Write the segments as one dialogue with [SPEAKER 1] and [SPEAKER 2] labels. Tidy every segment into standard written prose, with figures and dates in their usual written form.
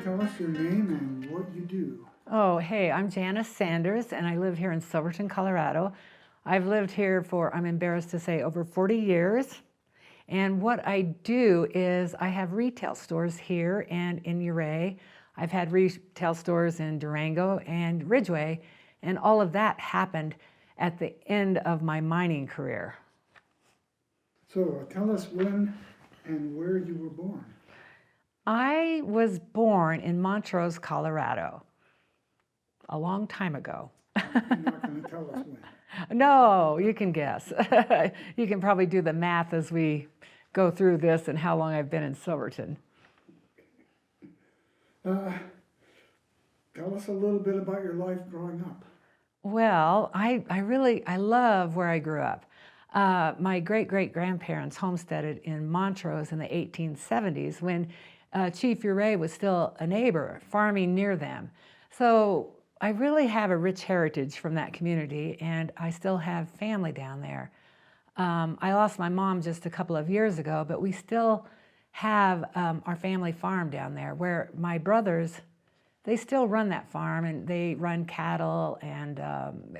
[SPEAKER 1] tell us your name and what you do?
[SPEAKER 2] Oh, hey, I'm Janice Sanders, and I live here in Silverton, Colorado. I've lived here for, I'm embarrassed to say, over 40 years. And what I do is I have retail stores here and in Ouray. I've had retail stores in Durango and Ridgway, and all of that happened at the end of my mining career.
[SPEAKER 1] So tell us when and where you were born.
[SPEAKER 2] I was born in Montrose, Colorado, a long time ago.
[SPEAKER 1] You're not going to tell us when.
[SPEAKER 2] No, you can guess. You can probably do the math as we go through this and how long I've been in Silverton.
[SPEAKER 1] Tell us a little bit about your life growing up.
[SPEAKER 2] Well, I love where I grew up. My great-great-grandparents homesteaded in Montrose in the 1870s when Chief Ouray was still a neighbor, farming near them. So I really have a rich heritage from that community, and I still have family down there. I lost my mom just a couple of years ago, but we still have our family farm down there where my brothers, they still run that farm, and they run cattle, and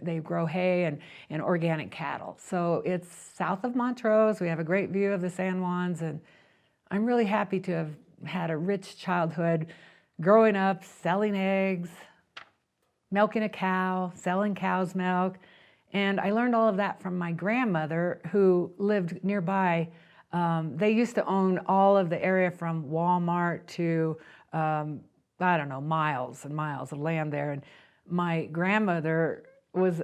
[SPEAKER 2] they grow hay and organic cattle. So it's south of Montrose. We have a great view of the San Juans, and I'm really happy to have had a rich childhood growing up, selling eggs, milking a cow, selling cow's milk. And I learned all of that from my grandmother who lived nearby. They used to own all of the area from Walmart to, I don't know, miles and miles of land there. And my grandmother was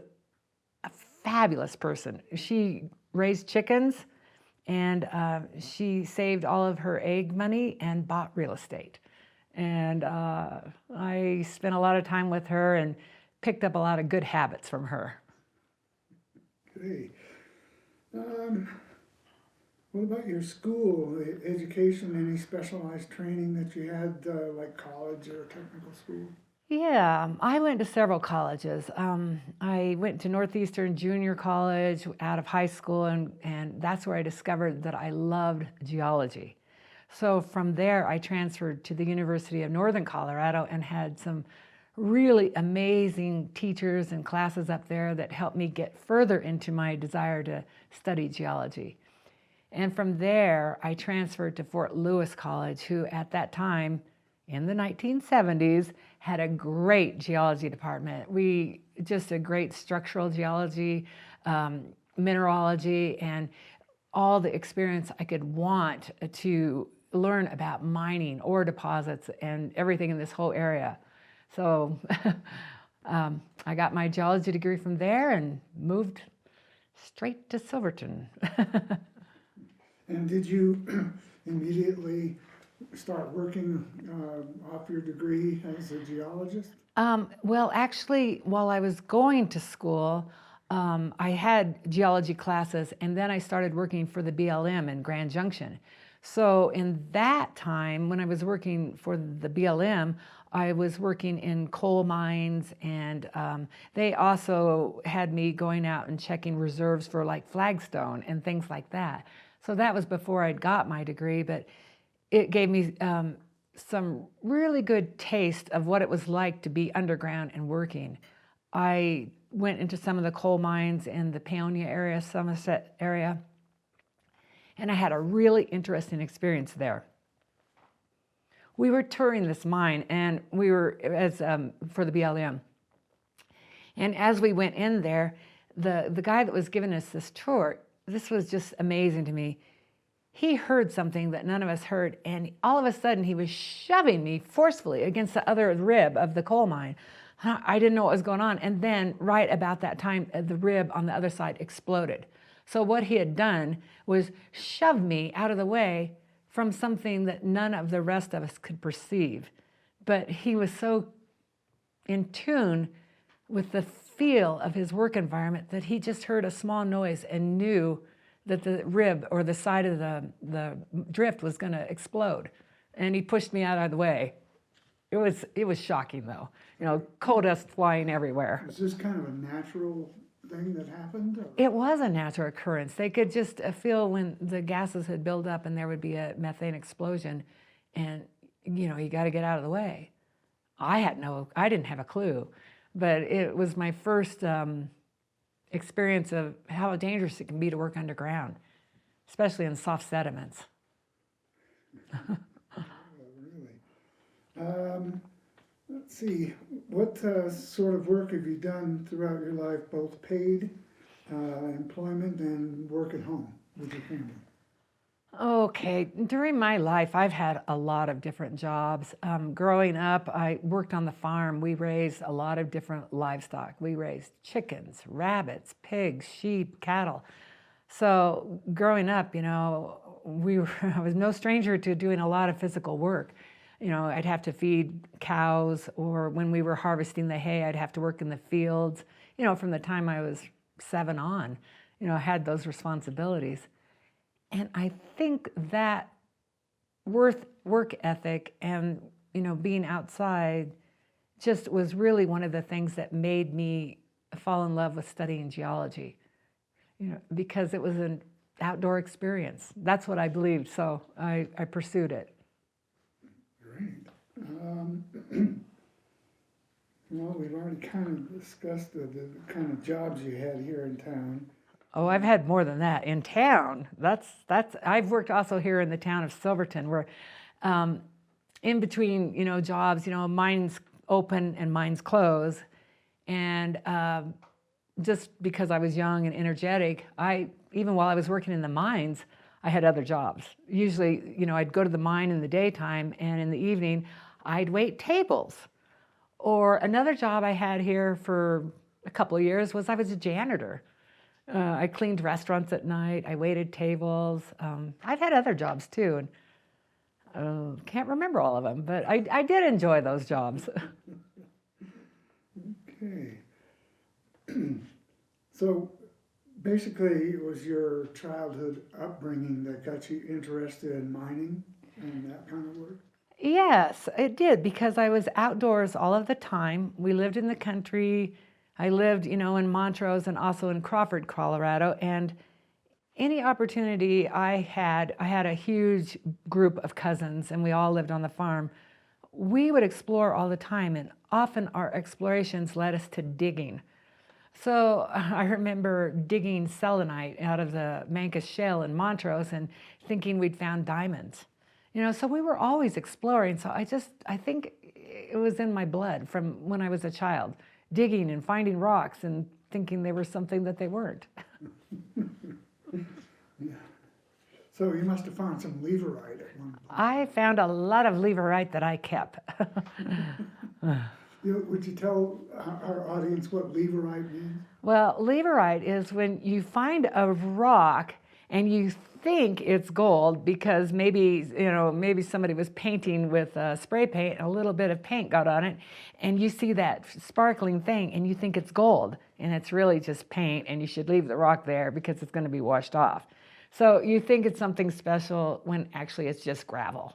[SPEAKER 2] a fabulous person. She raised chickens, and she saved all of her egg money and bought real estate. And I spent a lot of time with her and picked up a lot of good habits from her.
[SPEAKER 1] Okay. What about your school, the education, any specialized training that you had, like college or technical school?
[SPEAKER 2] Yeah, I went to several colleges. I went to Northeastern Junior College out of high school, and that's where I discovered that I loved geology. So from there, I transferred to the University of Northern Colorado and had some really amazing teachers and classes up there that helped me get further into my desire to study geology. And from there, I transferred to Fort Lewis College, who at that time, in the 1970s, had a great geology department. Just a great structural geology, mineralogy, and all the experience I could want to learn about mining, ore deposits, and everything in this whole area. So I got my geology degree from there and moved straight to Silverton.
[SPEAKER 1] And did you immediately start working off your degree as a geologist?
[SPEAKER 2] Well, actually, while I was going to school, I had geology classes, and then I started working for the BLM in Grand Junction. So in that time, when I was working for the BLM, I was working in coal mines, and they also had me going out and checking reserves for like flagstone and things like that. So that was before I'd got my degree, but it gave me some really good taste of what it was like to be underground and working. I went into some of the coal mines in the Paonia area, Somerset area, and I had a really interesting experience there. We were touring this mine, and we were for the BLM. And as we went in there, the guy that was giving us this tour, this was just amazing to me. He heard something that none of us heard, and all of a sudden he was shoving me forcefully against the other rib of the coal mine. I didn't know what was going on, and then right about that time, the rib on the other side exploded. So what he had done was shove me out of the way from something that none of the rest of us could perceive. But he was so in tune with the feel of his work environment that he just heard a small noise and knew that the rib or the side of the drift was going to explode. And he pushed me out of the way. It was shocking, though. You know, coal dust flying everywhere.
[SPEAKER 1] Was this kind of a natural thing that happened? Or?
[SPEAKER 2] It was a natural occurrence. They could just feel when the gases had built up and there would be a methane explosion. And you got to get out of the way. I didn't have a clue, but it was my first experience of how dangerous it can be to work underground, especially in soft sediments.
[SPEAKER 1] Really? Let's see, what sort of work have you done throughout your life, both paid employment and work at home with your family?
[SPEAKER 2] Okay, during my life, I've had a lot of different jobs. Growing up, I worked on the farm. We raised a lot of different livestock. We raised chickens, rabbits, pigs, sheep, cattle. So growing up, I was no stranger to doing a lot of physical work. I'd have to feed cows, or when we were harvesting the hay, I'd have to work in the fields. From the time I was 7 on, I had those responsibilities. And I think that work ethic and, being outside just was really one of the things that made me fall in love with studying geology, because it was an outdoor experience. That's what I believed, so I pursued it.
[SPEAKER 1] Great. Well, we've already kind of discussed the kind of jobs you had here in town.
[SPEAKER 2] Oh, I've had more than that in town. I've worked also here in the town of Silverton, where in between, jobs, mines open and mines close. And just because I was young and energetic, even while I was working in the mines, I had other jobs. Usually, I'd go to the mine in the daytime, and in the evening, I'd wait tables. Or another job I had here for a couple of years was I was a janitor. I cleaned restaurants at night. I waited tables. I've had other jobs too, and can't remember all of them, but I did enjoy those jobs.
[SPEAKER 1] Okay. So basically, it was your childhood upbringing that got you interested in mining and that kind of work?
[SPEAKER 2] Yes, it did, because I was outdoors all of the time. We lived in the country. I lived, in Montrose and also in Crawford, Colorado, and any opportunity I had a huge group of cousins, and we all lived on the farm. We would explore all the time, and often our explorations led us to digging. So I remember digging selenite out of the Mancus Shale in Montrose and thinking we'd found diamonds. So we were always exploring. So I think it was in my blood from when I was a child, digging and finding rocks and thinking they were something that they weren't.
[SPEAKER 1] Yeah. So you must have found some leverite at one point.
[SPEAKER 2] I found a lot of leverite that I kept.
[SPEAKER 1] Would you tell our audience what leverite means?
[SPEAKER 2] Well, leverite is when you find a rock and you think it's gold because maybe somebody was painting with spray paint, a little bit of paint got on it, and you see that sparkling thing and you think it's gold, and it's really just paint, and you should leave the rock there because it's going to be washed off. So you think it's something special when actually it's just gravel.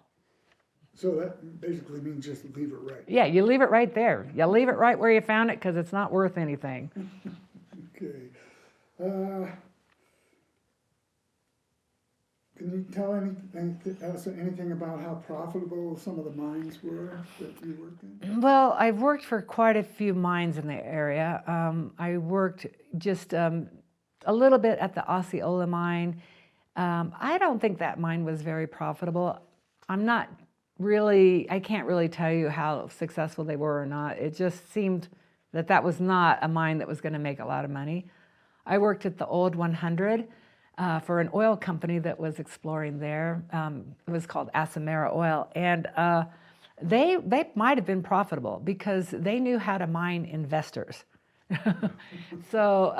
[SPEAKER 1] So that basically means just leave it right.
[SPEAKER 2] Yeah, you leave it right there. You leave it right where you found it because it's not worth anything.
[SPEAKER 1] Okay. Can you tell us anything about how profitable some of the mines were that you worked in?
[SPEAKER 2] Well, I've worked for quite a few mines in the area. I worked just a little bit at the Osceola mine. I don't think that mine was very profitable. I can't really tell you how successful they were or not. It just seemed that was not a mine that was going to make a lot of money. I worked at the Old 100 for an oil company that was exploring there. It was called Asamara Oil, and they might have been profitable because they knew how to mine investors. So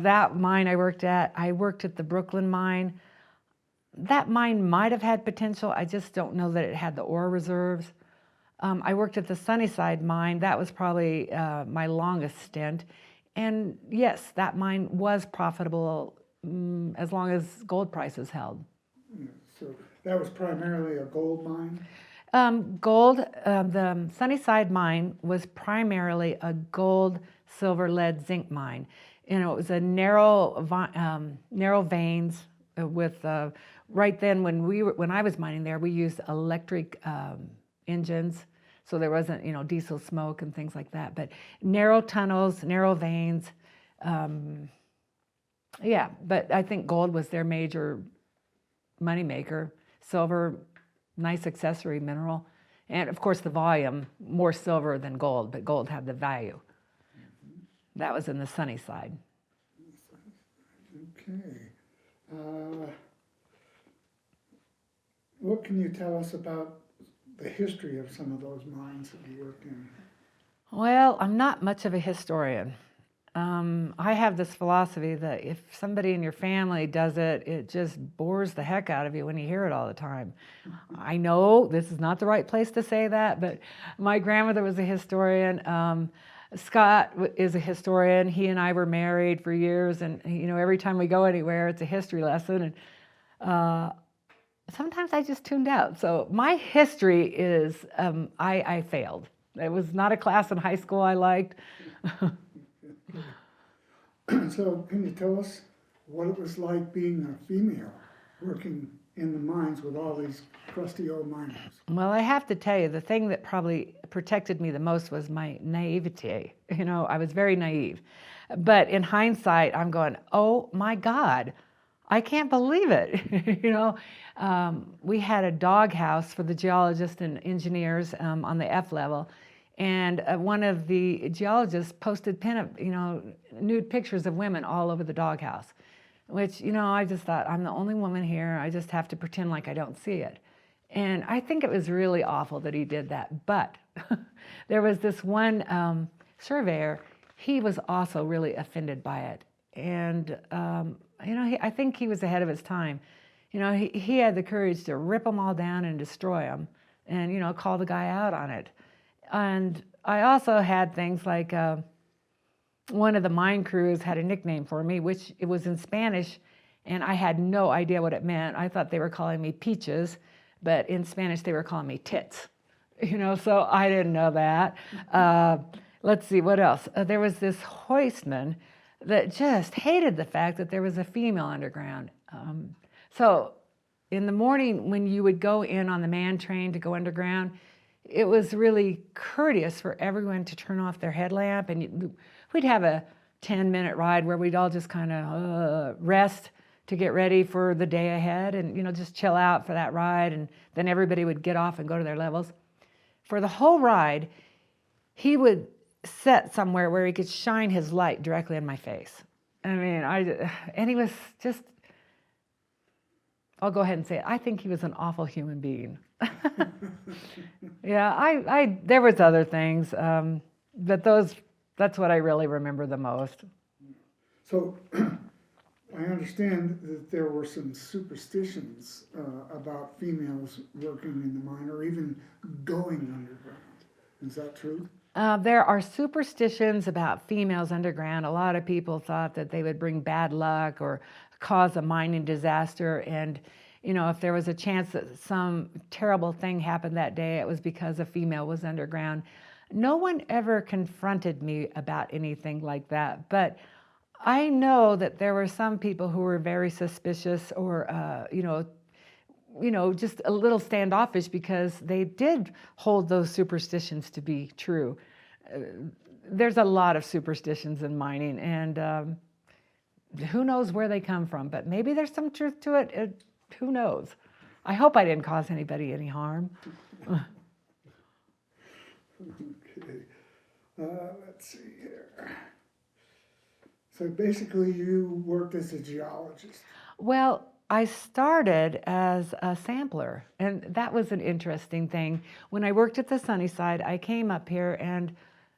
[SPEAKER 2] that mine I worked at the Brooklyn mine. That mine might have had potential. I just don't know that it had the ore reserves. I worked at the Sunnyside mine. That was probably my longest stint. And yes, that mine was profitable as long as gold prices held.
[SPEAKER 1] Yeah, so that was primarily a gold mine?
[SPEAKER 2] The Sunnyside mine was primarily a gold, silver, lead, zinc mine. It was a narrow veins with right then when I was mining there, we used electric engines, so there wasn't, diesel smoke and things like that. But narrow tunnels, narrow veins. Yeah, but I think gold was their major moneymaker. Silver, nice accessory mineral. And of course the volume, more silver than gold, but gold had the value. That was in the sunny side.
[SPEAKER 1] Okay. What can you tell us about the history of some of those mines that you worked in?
[SPEAKER 2] Well, I'm not much of a historian. I have this philosophy that if somebody in your family does it, it just bores the heck out of you when you hear it all the time. I know this is not the right place to say that, but my grandmother was a historian. Scott is a historian. He and I were married for years, and every time we go anywhere, it's a history lesson. And sometimes I just tuned out. So my history is I failed. It was not a class in high school I liked.
[SPEAKER 1] So can you tell us what it was like being a female working in the mines with all these crusty old miners?
[SPEAKER 2] Well, I have to tell you, the thing that probably protected me the most was my naivete. I was very naive. But in hindsight, I'm going, oh my God, I can't believe it. We had a doghouse for the geologists and engineers on the F level. And one of the geologists posted nude pictures of women all over the doghouse, which, I just thought, I'm the only woman here. I just have to pretend like I don't see it. And I think it was really awful that he did that. But there was this one surveyor, he was also really offended by it. And, I think he was ahead of his time. He had the courage to rip them all down and destroy them and, call the guy out on it. And I also had things like one of the mine crews had a nickname for me, which it was in Spanish, and I had no idea what it meant. I thought they were calling me peaches, but in Spanish they were calling me tits. So I didn't know that. Let's see, what else? There was this hoistman that just hated the fact that there was a female underground. So in the morning when you would go in on the man train to go underground, it was really courteous for everyone to turn off their headlamp, and we'd have a 10-minute ride where we'd all just kind of rest to get ready for the day ahead and, just chill out for that ride, and then everybody would get off and go to their levels. For the whole ride, he would sit somewhere where he could shine his light directly in my face. And he was just, I'll go ahead and say it, I think he was an awful human being. Yeah, there was other things, but that's what I really remember the most.
[SPEAKER 1] So I understand that there were some superstitions about females working in the mine or even going underground. Is that true?
[SPEAKER 2] There are superstitions about females underground. A lot of people thought that they would bring bad luck or cause a mining disaster, and if there was a chance that some terrible thing happened that day, it was because a female was underground. No one ever confronted me about anything like that, but I know that there were some people who were very suspicious or, just a little standoffish because they did hold those superstitions to be true. There's a lot of superstitions in mining, and who knows where they come from, but maybe there's some truth to it. Who knows? I hope I didn't cause anybody any harm.
[SPEAKER 1] Okay. Let's see here. So basically you worked as a geologist.
[SPEAKER 2] Well, I started as a sampler, and that was an interesting thing. When I worked at the Sunnyside, I came up here and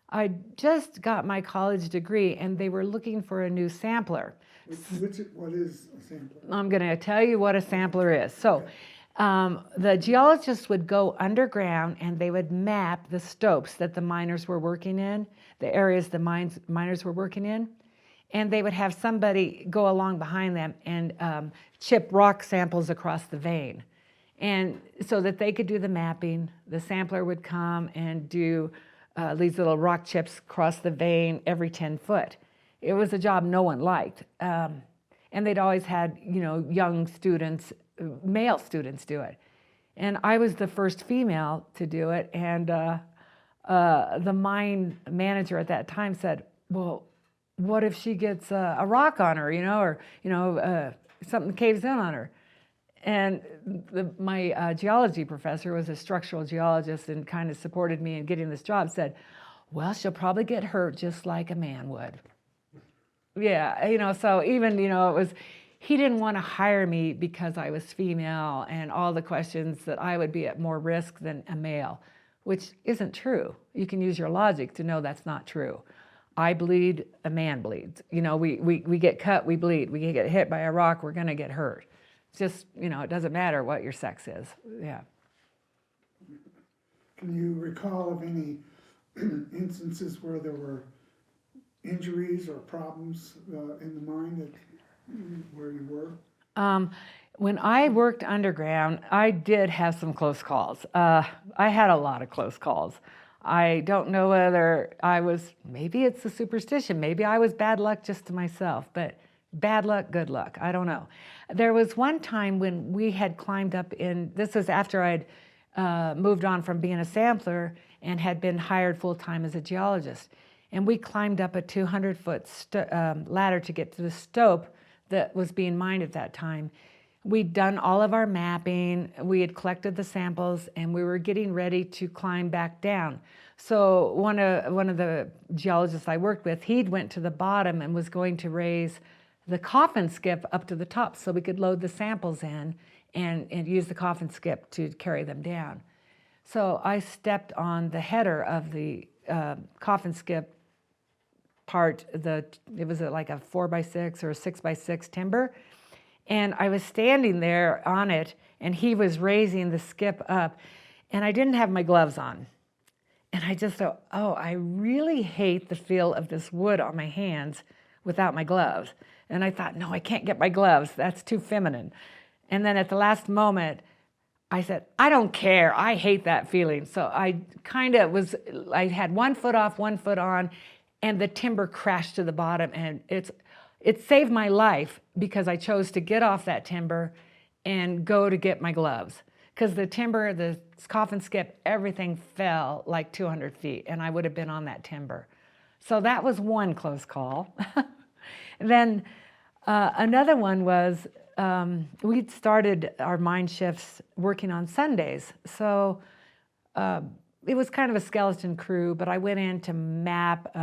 [SPEAKER 2] I just got my college degree, and they were looking for a new sampler.
[SPEAKER 1] What is a sampler?
[SPEAKER 2] I'm going to tell you what a sampler is. So the geologists would go underground and they would map the stopes that the miners were working in, the areas the miners were working in, and they would have somebody go along behind them and chip rock samples across the vein. And so that they could do the mapping, the sampler would come and do these little rock chips across the vein every 10 foot. It was a job no one liked. And they'd always had, young students, male students do it. And I was the first female to do it. And the mine manager at that time said, well, what if she gets a rock on her, or, something caves in on her? And my geology professor was a structural geologist and kind of supported me in getting this job, said, well, she'll probably get hurt just like a man would. Yeah, so even, it was, he didn't want to hire me because I was female and all the questions that I would be at more risk than a male, which isn't true. You can use your logic to know that's not true. I bleed, a man bleeds. We get cut, we bleed. We get hit by a rock, we're going to get hurt. It's just, it doesn't matter what your sex is. Yeah.
[SPEAKER 1] Can you recall of any instances where there were injuries or problems in the mine where you were?
[SPEAKER 2] When I worked underground, I did have some close calls. I had a lot of close calls. I don't know whether maybe it's a superstition, maybe I was bad luck just to myself, but bad luck, good luck, I don't know. There was one time when we had climbed up this was after I'd moved on from being a sampler and had been hired full-time as a geologist. And we climbed up a 200-foot ladder to get to the stope that was being mined at that time. We'd done all of our mapping, we had collected the samples, and we were getting ready to climb back down. So one of the geologists I worked with, he'd went to the bottom and was going to raise the coffin skip up to the top so we could load the samples in and use the coffin skip to carry them down. So I stepped on the header of the coffin skip part. It was like a 4x6 or a 6x6 timber. And I was standing there on it, and he was raising the skip up, and I didn't have my gloves on. And I just thought, I really hate the feel of this wood on my hands without my gloves. And I thought, no, I can't get my gloves. That's too feminine. And then at the last moment, I said, I don't care. I hate that feeling. So I had 1 foot off, 1 foot on, and the timber crashed to the bottom, and it saved my life because I chose to get off that timber and go to get my gloves. Because the timber, the coffin skip, everything fell like 200 feet, and I would have been on that timber. So that was one close call. Then another one was we'd started our mine shifts working on Sundays. So it was kind of a skeleton crew, but I went in to map.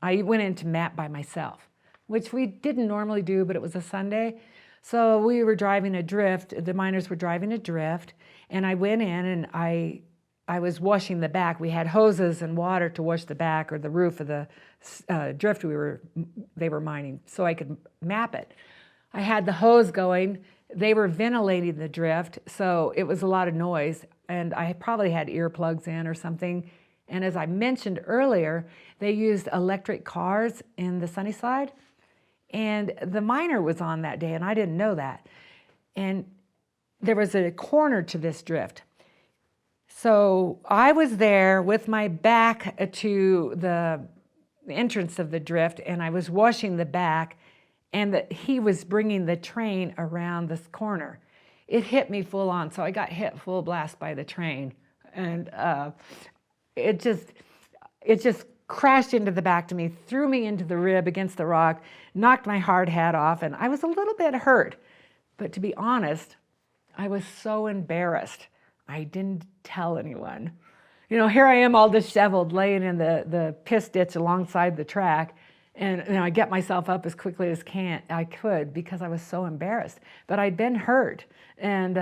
[SPEAKER 2] I went in to map by myself, which we didn't normally do, but it was a Sunday. So we were driving a drift, the miners were driving a drift, and I went in and I was washing the back. We had hoses and water to wash the back or the roof of the drift they were mining, so I could map it. I had the hose going, they were ventilating the drift, so it was a lot of noise, and I probably had earplugs in or something. And as I mentioned earlier, they used electric cars in the Sunnyside. And the miner was on that day, and I didn't know that. And there was a corner to this drift. So I was there with my back to the entrance of the drift, and I was washing the back, and he was bringing the train around this corner. It hit me full on, so I got hit full blast by the train. And it just crashed into the back to me, threw me into the rib against the rock, knocked my hard hat off, and I was a little bit hurt. But to be honest, I was so embarrassed. I didn't tell anyone. Here I am all disheveled, laying in the piss ditch alongside the track, and I get myself up as quickly as I could because I was so embarrassed. But I'd been hurt, and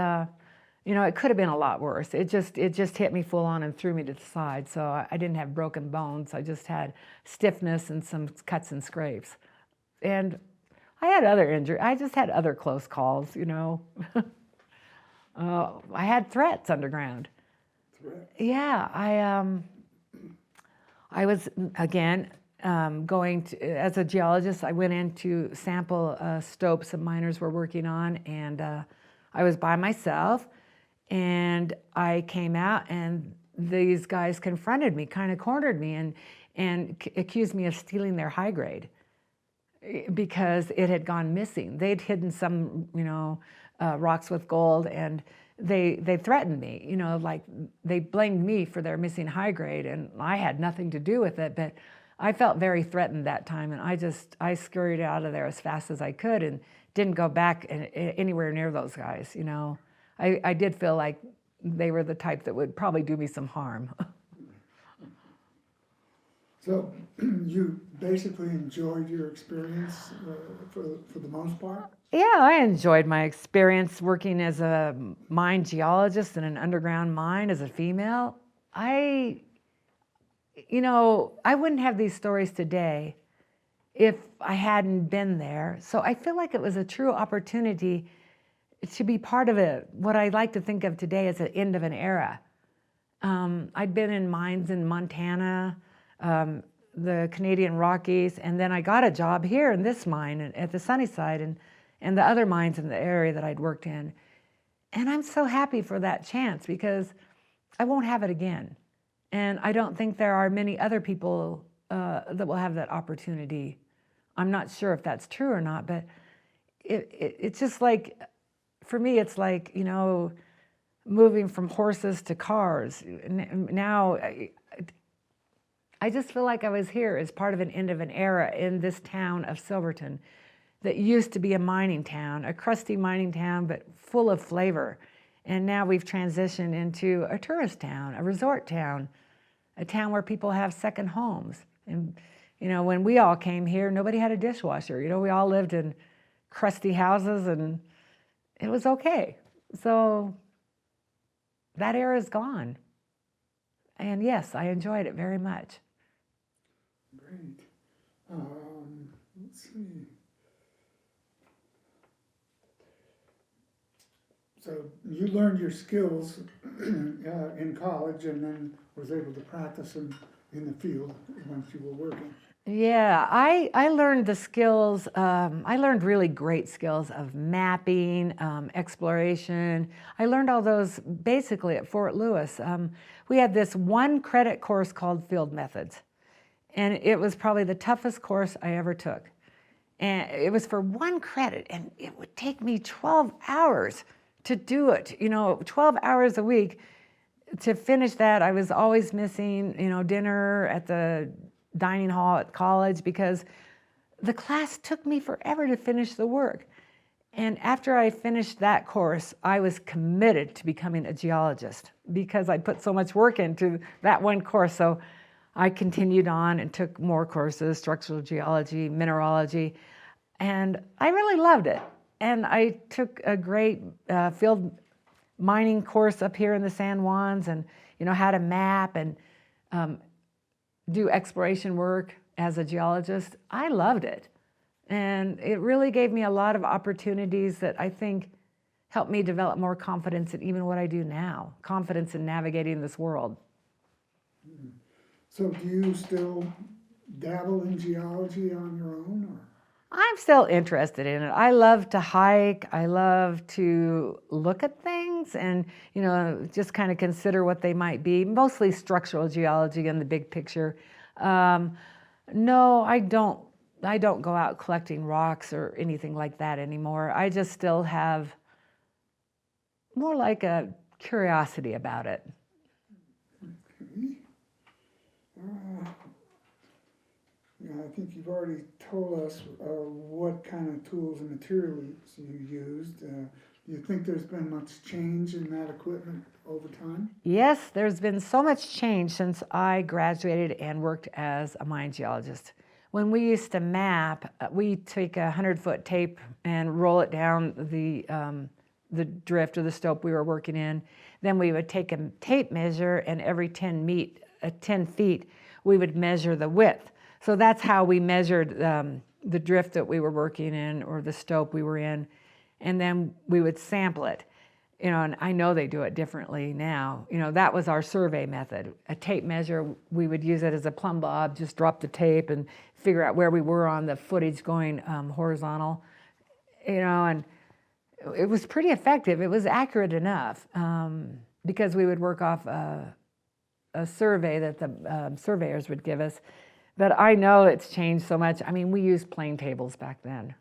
[SPEAKER 2] it could have been a lot worse. It just hit me full on and threw me to the side. So I didn't have broken bones. I just had stiffness and some cuts and scrapes. And I had other injuries. I just had other close calls, I had threats underground.
[SPEAKER 1] Threat?
[SPEAKER 2] Yeah, I was, again, going to, as a geologist, I went in to sample stopes that miners were working on, and I was by myself. And I came out, and these guys confronted me, kind of cornered me, and accused me of stealing their high grade. because it had gone missing. They'd hidden some, rocks with gold, and they threatened me, like they blamed me for their missing high grade, and I had nothing to do with it, but I felt very threatened that time, and I scurried out of there as fast as I could and didn't go back anywhere near those guys, I did feel like they were the type that would probably do me some harm.
[SPEAKER 1] So you basically enjoyed your experience for the most part?
[SPEAKER 2] Yeah, I enjoyed my experience working as a mine geologist in an underground mine as a female. I wouldn't have these stories today if I hadn't been there. So I feel like it was a true opportunity to be part of what I like to think of today as the end of an era. I'd been in mines in Montana, the Canadian Rockies, and then I got a job here in this mine at the Sunnyside and the other mines in the area that I'd worked in. And I'm so happy for that chance because I won't have it again. And I don't think there are many other people that will have that opportunity. I'm not sure if that's true or not, but it's just like, for me, it's like, moving from horses to cars. Now, I just feel like I was here as part of an end of an era in this town of Silverton that used to be a mining town, a crusty mining town, but full of flavor. And now we've transitioned into a tourist town, a resort town, a town where people have second homes. And, when we all came here, nobody had a dishwasher. We all lived in crusty houses and it was okay. So that era is gone. And yes, I enjoyed it very much.
[SPEAKER 1] Great. Let's see. So you learned your skills in college and then was able to practice them in the field once you were working.
[SPEAKER 2] Yeah, I learned the skills. I learned really great skills of mapping, exploration. I learned all those basically at Fort Lewis. We had this 1-credit course called Field Methods, and it was probably the toughest course I ever took. And it was for 1 credit, and it would take me 12 hours to do it. 12 hours a week to finish that. I was always missing, dinner at the dining hall at college because the class took me forever to finish the work. And after I finished that course, I was committed to becoming a geologist because I put so much work into that 1 course. So I continued on and took more courses, structural geology, mineralogy, and I really loved it. And I took a great field mining course up here in the San Juans and, how to map and do exploration work as a geologist. I loved it. And it really gave me a lot of opportunities that I think helped me develop more confidence in even what I do now, confidence in navigating this world.
[SPEAKER 1] So do you still dabble in geology on your own? Or?
[SPEAKER 2] I'm still interested in it. I love to hike. I love to look at things and, just kind of consider what they might be, mostly structural geology in the big picture. No, I don't go out collecting rocks or anything like that anymore. I just still have more like a curiosity about it.
[SPEAKER 1] Okay. I think you've already told us what kind of tools and materials you used. Do you think there's been much change in that equipment over time?
[SPEAKER 2] Yes, there's been so much change since I graduated and worked as a mine geologist. When we used to map, we take a 100-foot tape and roll it down the drift or the stope we were working in. Then we would take a tape measure, and every 10 feet, we would measure the width. So that's how we measured the drift that we were working in or the stope we were in. And then we would sample it. And I know they do it differently now. That was our survey method. A tape measure, we would use it as a plumb bob, just drop the tape and figure out where we were on the footage going horizontal. And it was pretty effective. It was accurate enough because we would work off a survey that the surveyors would give us. But I know it's changed so much. I mean, we used plane tables back then.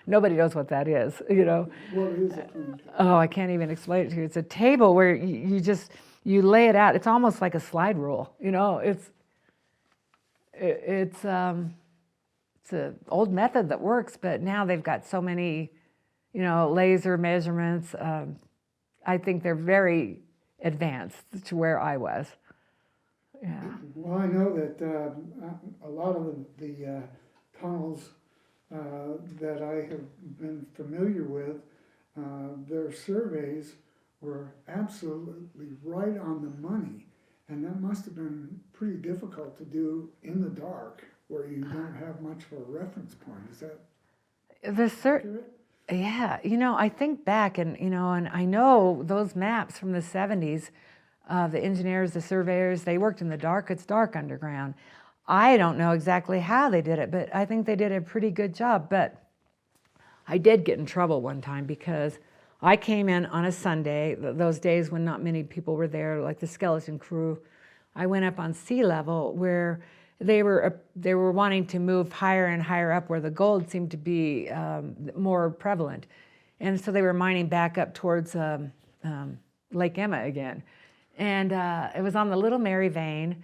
[SPEAKER 2] Nobody knows what that is, you know.
[SPEAKER 1] What is a plane table?
[SPEAKER 2] Oh, I can't even explain it to you. It's a table where you just, you lay it out. It's almost like a slide rule, you know. It's an old method that works, but now they've got so many, you know, laser measurements. I think they're very advanced to where I was. Yeah.
[SPEAKER 1] Well, I know that a lot of the tunnels that I have been familiar with, their surveys were absolutely right on the money. And that must have been pretty difficult to do in the dark, where you don't have much of a reference point. Is that accurate?
[SPEAKER 2] Yeah, you know, I think back and, you know, and I know those maps from the 70s, the engineers, the surveyors, they worked in the dark. It's dark underground. I don't know exactly how they did it, but I think they did a pretty good job. But I did get in trouble one time because I came in on a Sunday, those days when not many people were there, like the skeleton crew. I went up on sea level where they were wanting to move higher and higher up where the gold seemed to be more prevalent. And so they were mining back up towards Lake Emma again. And it was on the Little Mary vein.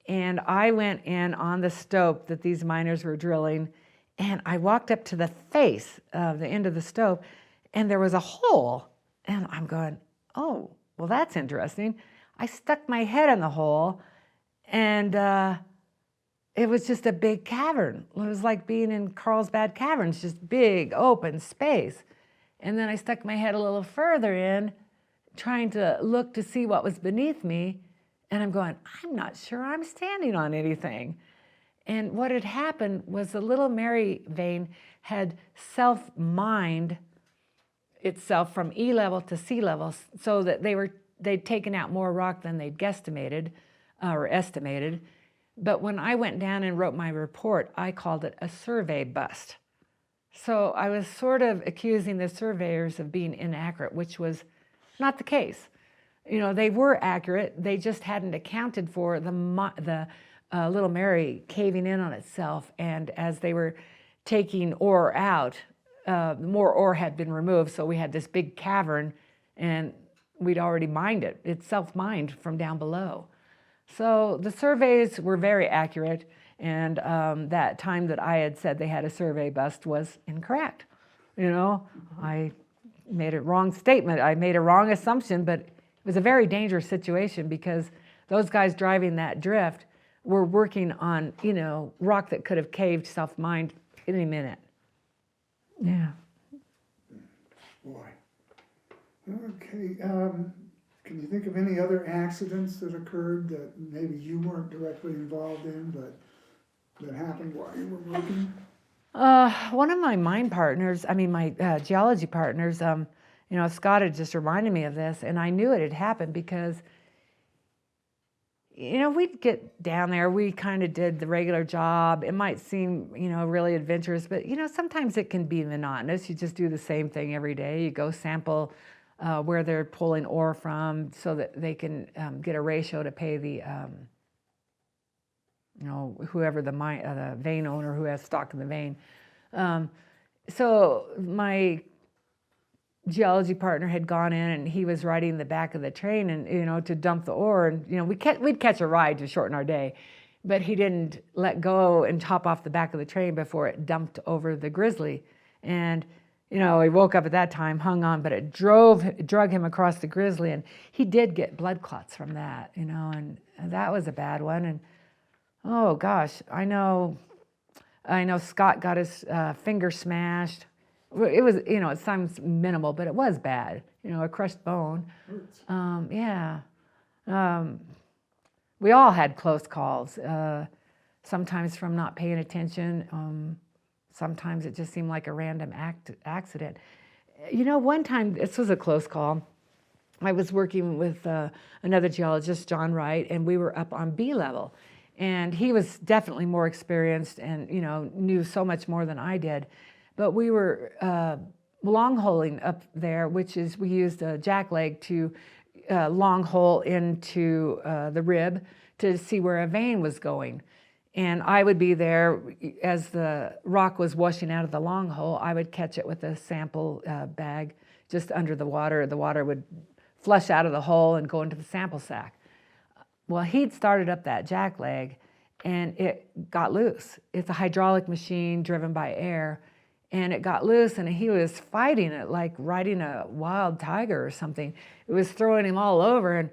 [SPEAKER 2] And I went in on the stope that these miners were drilling. And I walked up to the face of the end of the stope, and there was a hole. And I'm going, oh, well, that's interesting. I stuck my head in the hole, and it was just a big cavern. It was like being in Carlsbad Caverns, just big, open space. And then I stuck my head a little further in, trying to look to see what was beneath me. And I'm going, I'm not sure I'm standing on anything. And what had happened was the Little Mary vein had self-mined itself from E level to sea level, so that they'd taken out more rock than they'd guesstimated or estimated. But when I went down and wrote my report, I called it a survey bust. So I was sort of accusing the surveyors of being inaccurate, which was not the case. You know, they were accurate. They just hadn't accounted for the Little Mary caving in on itself. And as they were taking ore out, more ore had been removed. So we had this big cavern, and we'd already mined it. It's self-mined from down below. So the surveys were very accurate. And that time that I had said they had a survey bust was incorrect. You know, I made a wrong statement. I made a wrong assumption, but it was a very dangerous situation because those guys driving that drift were working on, you know, rock that could have caved self-mined any minute. Yeah.
[SPEAKER 1] Boy. Okay. Can you think of any other accidents that occurred that maybe you weren't directly involved in, but that happened while you were working?
[SPEAKER 2] One of my my geology partners, you know, Scott had just reminded me of this, and I knew it had happened because, you know, we'd get down there, we kind of did the regular job. It might seem, you know, really adventurous, but, you know, sometimes it can be monotonous. You just do the same thing every day. You go sample where they're pulling ore from so that they can get a ratio to pay the, you know, whoever the vein owner who has stock in the vein. So my geology partner had gone in, and he was riding the back of the train, and, you know, to dump the ore, and, you know, we'd catch a ride to shorten our day, but he didn't let go and hop off the back of the train before it dumped over the grizzly. And, you know, he woke up at that time, hung on, but it drug him across the grizzly, and he did get blood clots from that, you know, and that was a bad one. And oh gosh, I know Scott got his finger smashed. It was, you know, it sounds minimal, but it was bad. You know, a crushed bone. Yeah. We all had close calls. Sometimes from not paying attention. Sometimes it just seemed like a random accident. You know, one time, this was a close call. I was working with another geologist, John Wright, and we were up on B level. And he was definitely more experienced and, you know, knew so much more than I did. But we were long holing up there, which is, we used a jackleg to long hole into the rib to see where a vein was going. And I would be there as the rock was washing out of the long hole. I would catch it with a sample bag just under the water. The water would flush out of the hole and go into the sample sack. Well, he'd started up that jack leg and it got loose. It's a hydraulic machine driven by air, and it got loose, and he was fighting it like riding a wild tiger or something. It was throwing him all over, and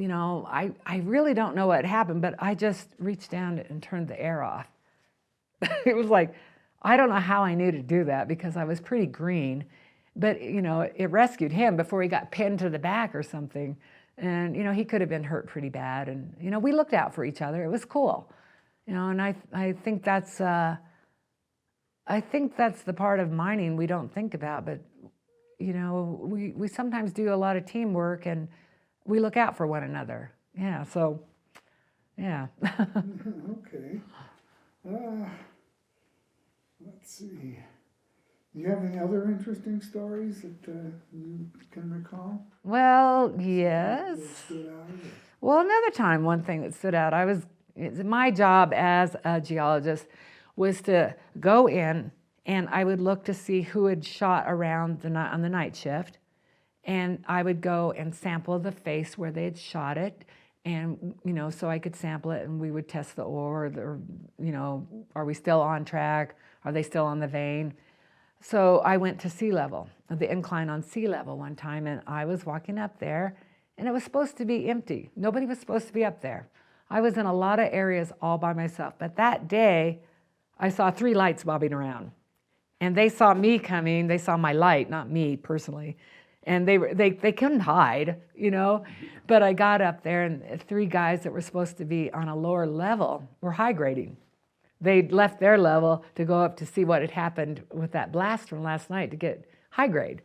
[SPEAKER 2] I really don't know what happened, but I just reached down and turned the air off. It was like, I don't know how I knew to do that because I was pretty green, but it rescued him before he got pinned to the back or something. And he could have been hurt pretty bad, and we looked out for each other. It was cool, and I think that's the part of mining we don't think about, but we sometimes do a lot of teamwork and we look out for one another. Yeah, so, yeah.
[SPEAKER 1] Okay. Let's see. Do you have any other interesting stories that you can recall?
[SPEAKER 2] Well, yes.
[SPEAKER 1] That stood out?
[SPEAKER 2] Well, another time, one thing that stood out, my job as a geologist was to go in and I would look to see who had shot around on the night shift. And I would go and sample the face where they had shot it, and so I could sample it, and we would test the ore. Are we still on track? Are they still on the vein? So I went to sea level, the incline on sea level one time, and I was walking up there, and it was supposed to be empty. Nobody was supposed to be up there. I was in a lot of areas all by myself, but that day I saw 3 lights bobbing around, and they saw me coming. They saw my light, not me personally. And they couldn't hide, but I got up there, and 3 guys that were supposed to be on a lower level were high grading. They'd left their level to go up to see what had happened with that blast from last night to get high grade.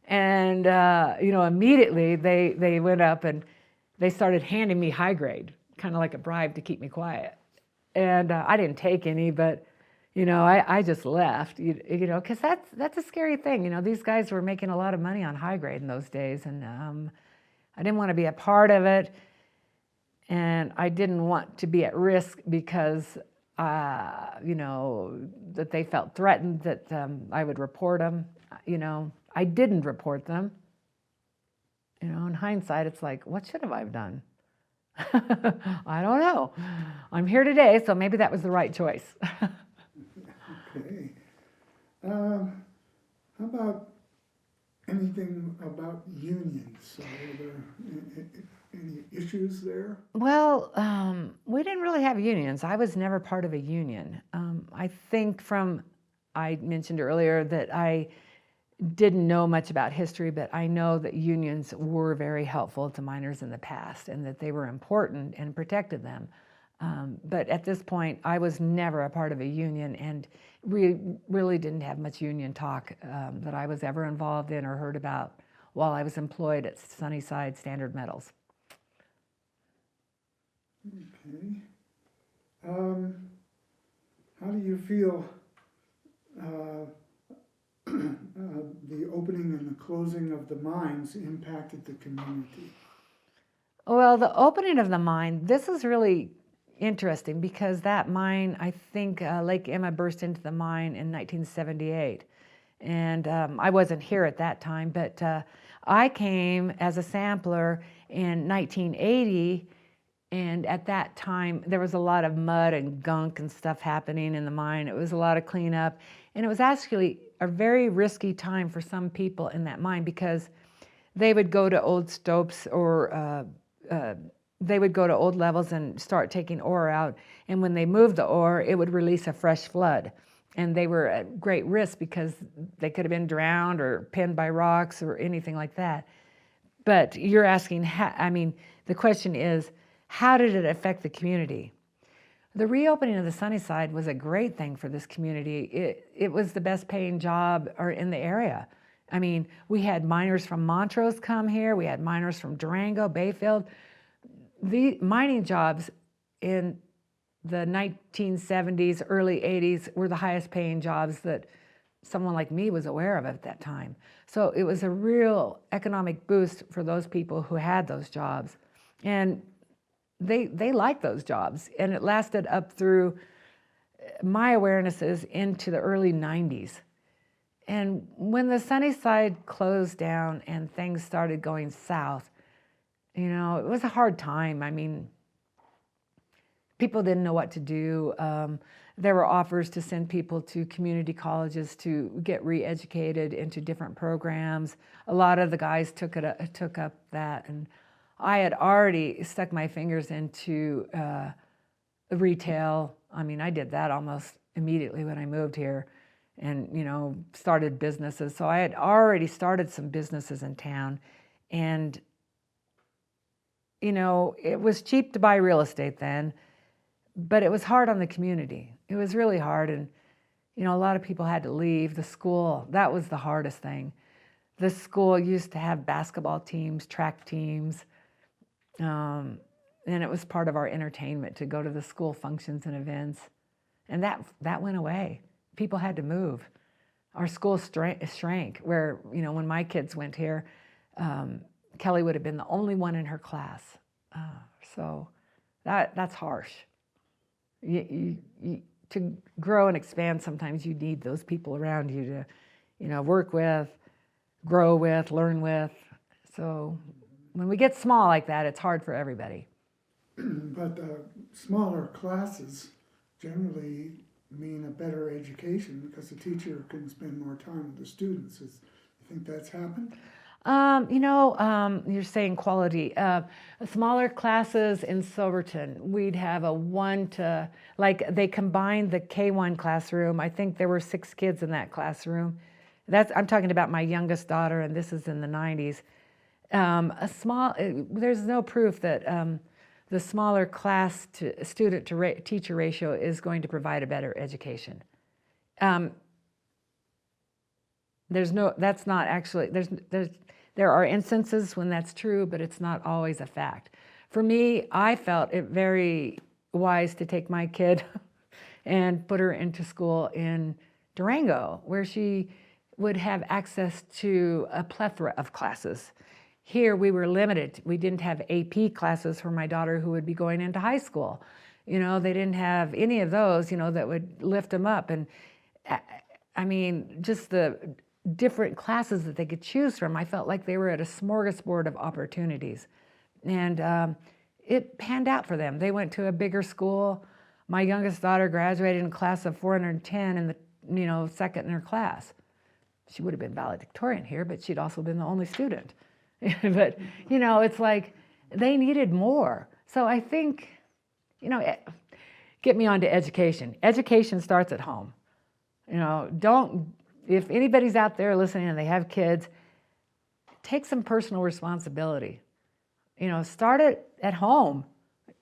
[SPEAKER 2] And, immediately they went up and they started handing me high grade, kind of like a bribe to keep me quiet. And I didn't take any, but I just left, because that's a scary thing. These guys were making a lot of money on high grade in those days, and I didn't want to be a part of it, and I didn't want to be at risk because, that they felt threatened that I would report them. I didn't report them. In hindsight, it's like, what should have I done? I don't know. I'm here today, so maybe that was the right choice.
[SPEAKER 1] Okay. How about anything about unions? Are there any issues there?
[SPEAKER 2] Well, we didn't really have unions. I was never part of a union. I think I mentioned earlier that I didn't know much about history, but I know that unions were very helpful to miners in the past and that they were important and protected them. But at this point, I was never a part of a union, and really didn't have much union talk that I was ever involved in or heard about while I was employed at Sunnyside Standard Metals.
[SPEAKER 1] Okay. How do you feel the opening and the closing of the mines impacted the community?
[SPEAKER 2] Well, the opening of the mine, this is really interesting because that mine, I think Lake Emma burst into the mine in 1978. And I wasn't here at that time, but I came as a sampler in 1980. And at that time, there was a lot of mud and gunk and stuff happening in the mine. It was a lot of cleanup. And it was actually a very risky time for some people in that mine because they would go to old stopes or they would go to old levels and start taking ore out. And when they moved the ore, it would release a fresh flood. And they were at great risk because they could have been drowned or pinned by rocks or anything like that. But you're asking, the question is, how did it affect the community? The reopening of the Sunnyside was a great thing for this community. It was the best paying job in the area. We had miners from Montrose come here. We had miners from Durango, Bayfield. The mining jobs in the 1970s, early 80s were the highest paying jobs that someone like me was aware of at that time. So it was a real economic boost for those people who had those jobs. And they liked those jobs, and it lasted up through my awareness is into the early 90s. And when the Sunnyside closed down and things started going south, you know, it was a hard time. I mean, people didn't know what to do. There were offers to send people to community colleges to get re-educated into different programs. A lot of the guys took up that, and I had already stuck my fingers into retail. I mean, I did that almost immediately when I moved here, and you know, started businesses. So I had already started some businesses in town, and you know, it was cheap to buy real estate then, but it was hard on the community. It was really hard, and you know, a lot of people had to leave the school. That was the hardest thing. The school used to have basketball teams, track teams, and it was part of our entertainment to go to the school functions and events, and that went away. People had to move. Our school shrank. Where, you know, when my kids went here, Kelly would have been the only one in her class. So that's harsh. To grow and expand, sometimes you need those people around you to, you know, work with, grow with, learn with. So when we get small like that, it's hard for everybody.
[SPEAKER 1] But smaller classes generally mean a better education because the teacher can spend more time with the students. You think that's happened?
[SPEAKER 2] You know, you're saying quality. Smaller classes in Silverton, we'd have a 1 to, like they combined the K1 classroom. I think there were 6 kids in that classroom. I'm talking about my youngest daughter, and this is in the 90s. There's no proof that the smaller class to student to teacher ratio is going to provide a better education. That's not actually, there are instances when that's true, but it's not always a fact. For me, I felt it very wise to take my kid and put her into school in Durango, where she would have access to a plethora of classes. Here we were limited. We didn't have AP classes for my daughter who would be going into high school. You know, they didn't have any of those, you know, that would lift them up. And I mean, just the different classes that they could choose from, I felt like they were at a smorgasbord of opportunities. And it panned out for them. They went to a bigger school. My youngest daughter graduated in a class of 410 in the, you know, second in her class. She would have been valedictorian here, but she'd also been the only student. But, you know, it's like they needed more. So I think, you know, get me on to education. Education starts at home. You know, if anybody's out there listening and they have kids, take some personal responsibility. You know, start it at home.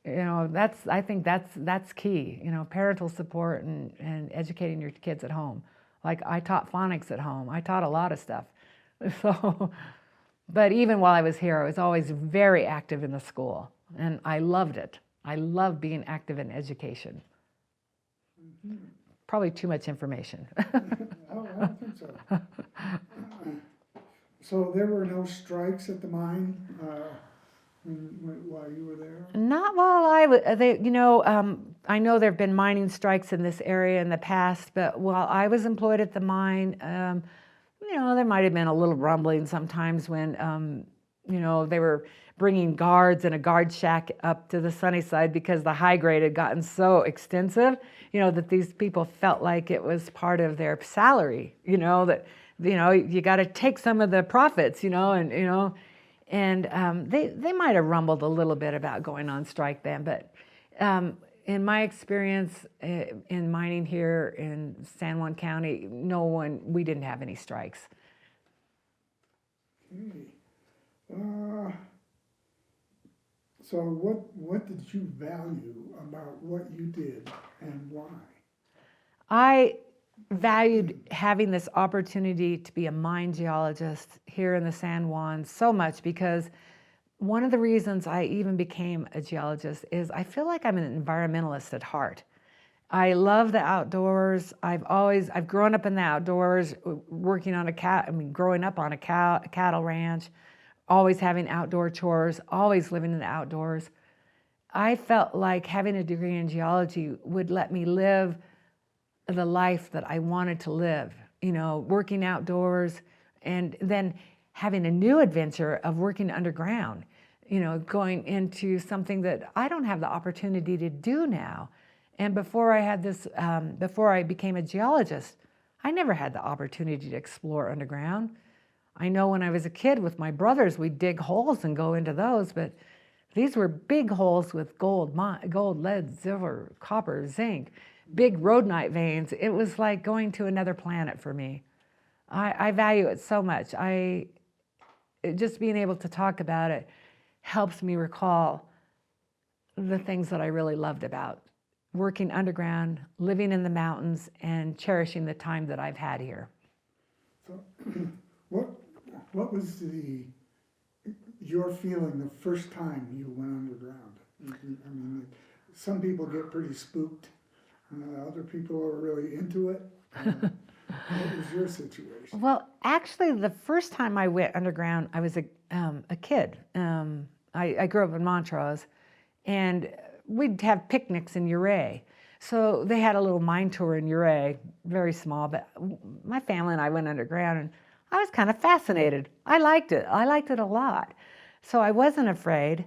[SPEAKER 2] You know, I think that's key. You know, parental support and educating your kids at home. Like I taught phonics at home. I taught a lot of stuff. So, but even while I was here, I was always very active in the school, and I loved it. I love being active in education. Mm-hmm. Probably too much information.
[SPEAKER 1] Oh, I don't think so. So there were no strikes at the mine while you were there?
[SPEAKER 2] Not while I was. You know, I know there have been mining strikes in this area in the past, but while I was employed at the mine, you know, there might have been a little rumbling sometimes when, you know, they were bringing guards in a guard shack up to the Sunnyside because the high grade had gotten so extensive, you know, that these people felt like it was part of their salary, you know, that, you know, you got to take some of the profits, you know, and, you know, and they might have rumbled a little bit about going on strike then, but in my experience in mining here in San Juan County, we didn't have any strikes.
[SPEAKER 1] Okay. So what did you value about what you did and why?
[SPEAKER 2] I valued having this opportunity to be a mine geologist here in the San Juan so much because one of the reasons I even became a geologist is I feel like I'm an environmentalist at heart. I love the outdoors. I've grown up in the outdoors, working on growing up on a cattle ranch, always having outdoor chores, always living in the outdoors. I felt like having a degree in geology would let me live the life that I wanted to live, working outdoors, and then having a new adventure of working underground, going into something that I don't have the opportunity to do now. And before I became a geologist, I never had the opportunity to explore underground. I know when I was a kid with my brothers, we'd dig holes and go into those, but these were big holes with gold, lead, silver, copper, zinc, big rhodonite veins. It was like going to another planet for me. I value it so much. Just being able to talk about it helps me recall the things that I really loved about working underground, living in the mountains, and cherishing the time that I've had here.
[SPEAKER 1] So, what was your feeling the first time you went underground? I mean, some people get pretty spooked. Other people are really into it. What was your situation?
[SPEAKER 2] Well, actually, the first time I went underground, I was a kid. I grew up in Montrose, and we'd have picnics in Ouray. So they had a little mine tour in Ouray, very small, but my family and I went underground, and I was kind of fascinated. I liked it. I liked it a lot. So I wasn't afraid.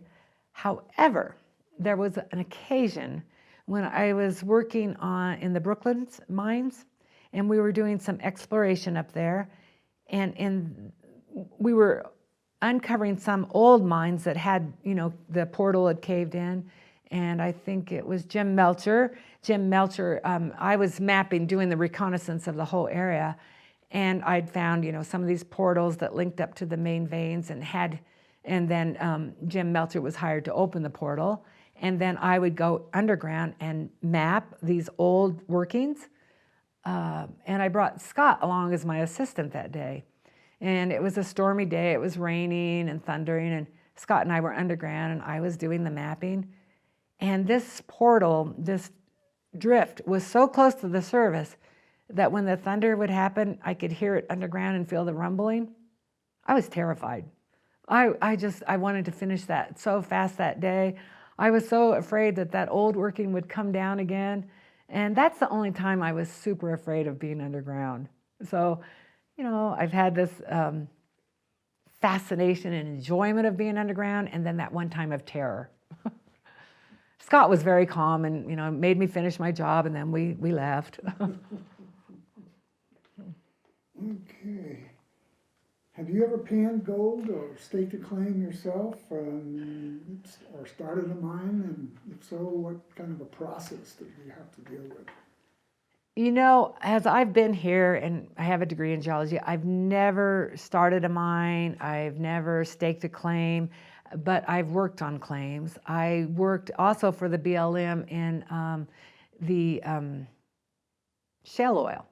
[SPEAKER 2] However, there was an occasion when I was working in the Brooklyn mines, and we were doing some exploration up there, and we were uncovering some old mines that had, the portal had caved in, and I think it was Jim Melcher. I was mapping, doing the reconnaissance of the whole area, and I'd found, some of these portals that linked up to the main veins, and then Jim Melcher was hired to open the portal, and then I would go underground and map these old workings. And I brought Scott along as my assistant that day. And it was a stormy day. It was raining and thundering. And Scott and I were underground, and I was doing the mapping. And this portal, this drift, was so close to the surface that when the thunder would happen, I could hear it underground and feel the rumbling. I was terrified. I wanted to finish that so fast that day. I was so afraid that old working would come down again. And that's the only time I was super afraid of being underground. So, I've had this fascination and enjoyment of being underground, and then that one time of terror. Scott was very calm and, made me finish my job, and then we left.
[SPEAKER 1] Okay. Have you ever panned gold or staked a claim yourself, or started a mine? And if so, what kind of a process did you have to deal with?
[SPEAKER 2] As I've been here and I have a degree in geology, I've never started a mine, I've never staked a claim, but I've worked on claims. I worked also for the BLM in the shale oil.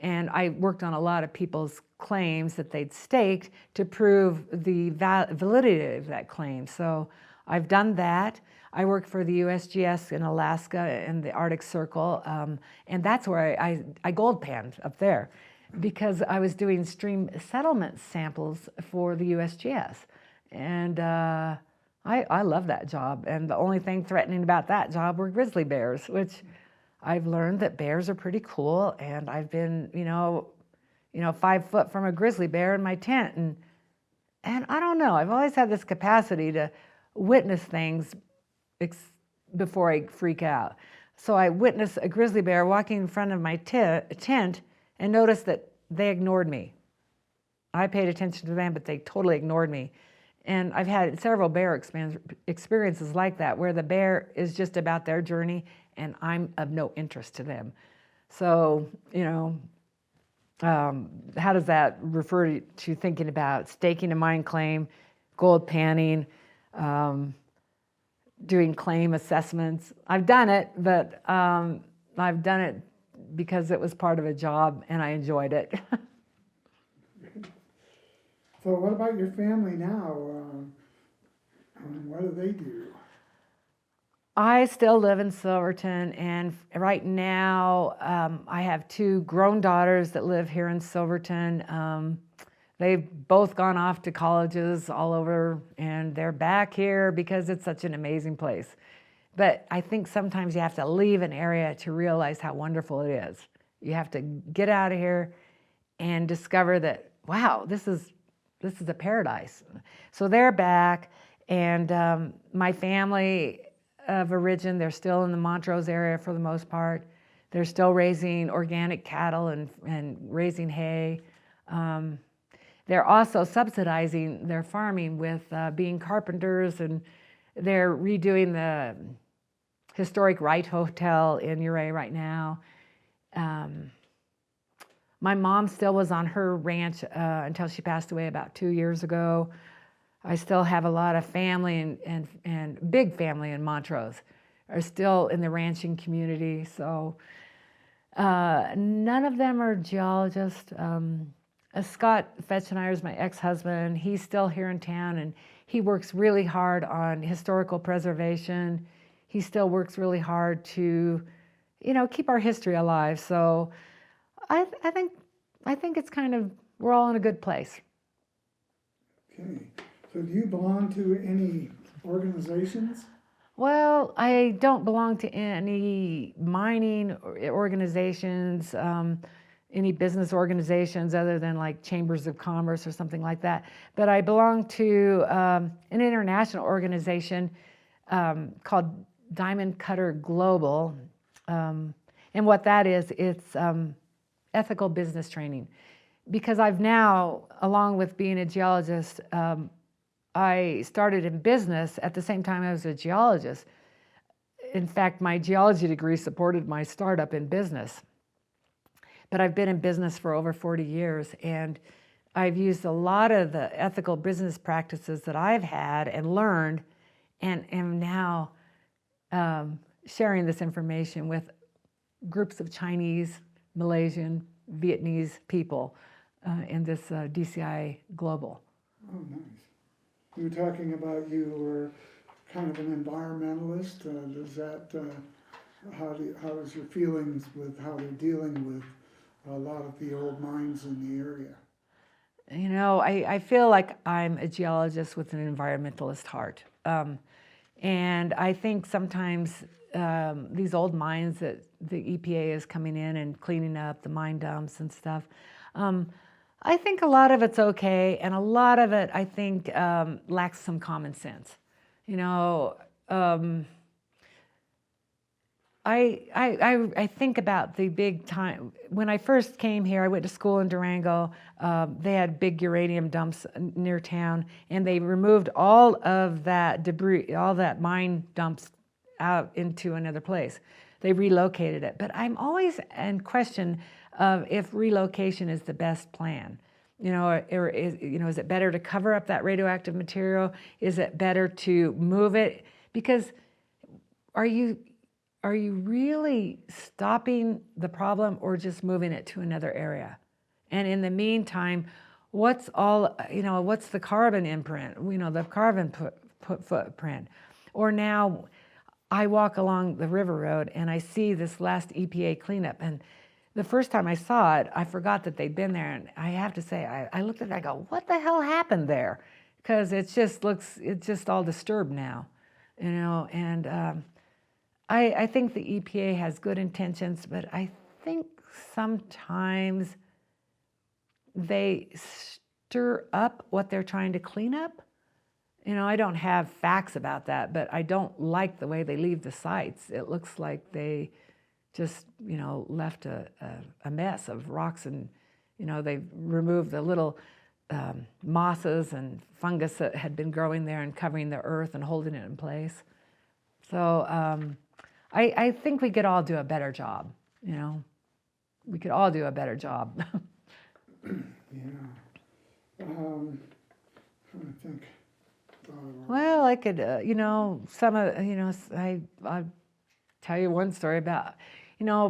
[SPEAKER 2] And I worked on a lot of people's claims that they'd staked to prove the validity of that claim. So I've done that. I worked for the USGS in Alaska and the Arctic Circle, and that's where I gold panned up there because I was doing stream settlement samples for the USGS. And I love that job. And the only thing threatening about that job were grizzly bears, which I've learned that bears are pretty cool, and I've been, 5 foot from a grizzly bear in my tent, and I don't know. I've always had this capacity to witness things before I freak out. So I witnessed a grizzly bear walking in front of my tent and noticed that they ignored me. I paid attention to them, but they totally ignored me. And I've had several bear experiences like that, where the bear is just about their journey and I'm of no interest to them. So, how does that refer to thinking about staking a mine claim, gold panning, doing claim assessments? I've done it, but I've done it because it was part of a job and I enjoyed it.
[SPEAKER 1] So what about your family now? What do they do?
[SPEAKER 2] I still live in Silverton, and right now I have 2 grown daughters that live here in Silverton. They've both gone off to colleges all over, and they're back here because it's such an amazing place. But I think sometimes you have to leave an area to realize how wonderful it is. You have to get out of here and discover that, wow, this is a paradise. So they're back, and my family of origin, they're still in the Montrose area for the most part. They're still raising organic cattle and raising hay. They're also subsidizing their farming with being carpenters, and they're redoing the historic Wright Hotel in Uray right now. My mom still was on her ranch until she passed away about 2 years ago. I still have a lot of family and big family in Montrose are still in the ranching community. So none of them are geologists. Scott Fetchenheimer is my ex-husband. He's still here in town, and he works really hard on historical preservation. He still works really hard to, keep our history alive. So I think it's kind of, we're all in a good place.
[SPEAKER 1] Okay. So do you belong to any organizations?
[SPEAKER 2] Well, I don't belong to any mining organizations, any business organizations other than like chambers of commerce or something like that. But I belong to an international organization called Diamond Cutter Global. And what that is, it's ethical business training. Because I've now, along with being a geologist, I started in business at the same time I was a geologist. In fact, my geology degree supported my startup in business. But I've been in business for over 40 years, and I've used a lot of the ethical business practices that I've had and learned, and am now sharing this information with groups of Chinese, Malaysian, Vietnamese people in this DCI Global.
[SPEAKER 1] Oh, nice. You were talking about you were kind of an environmentalist. Does that, how is your feelings with how they're dealing with a lot of the old mines in the area?
[SPEAKER 2] I feel like I'm a geologist with an environmentalist heart. And I think sometimes these old mines that the EPA is coming in and cleaning up, the mine dumps and stuff, I think a lot of it's okay, and a lot of it I think lacks some common sense. I think about the big time. When I first came here, I went to school in Durango. They had big uranium dumps near town, and they removed all of that debris, all that mine dumps out into another place. They relocated it. But I'm always in question of if relocation is the best plan. Or is it better to cover up that radioactive material? Is it better to move it? Because are you really stopping the problem or just moving it to another area? And in the meantime, what's the carbon imprint, the carbon footprint? Or now I walk along the river road and I see this last EPA cleanup, and the first time I saw it, I forgot that they'd been there, and I have to say, I looked at it, I go, what the hell happened there? Because it's just all disturbed now, and I think the EPA has good intentions, but I think sometimes they stir up what they're trying to clean up. I don't have facts about that, but I don't like the way they leave the sites. It looks like they just, left a mess of rocks, and, they've removed the little mosses and fungus that had been growing there and covering the earth and holding it in place. So I think we could all do a better job, We could all do a better job.
[SPEAKER 1] Yeah. Trying to think.
[SPEAKER 2] Well, I could, some of, I'll tell you one story about,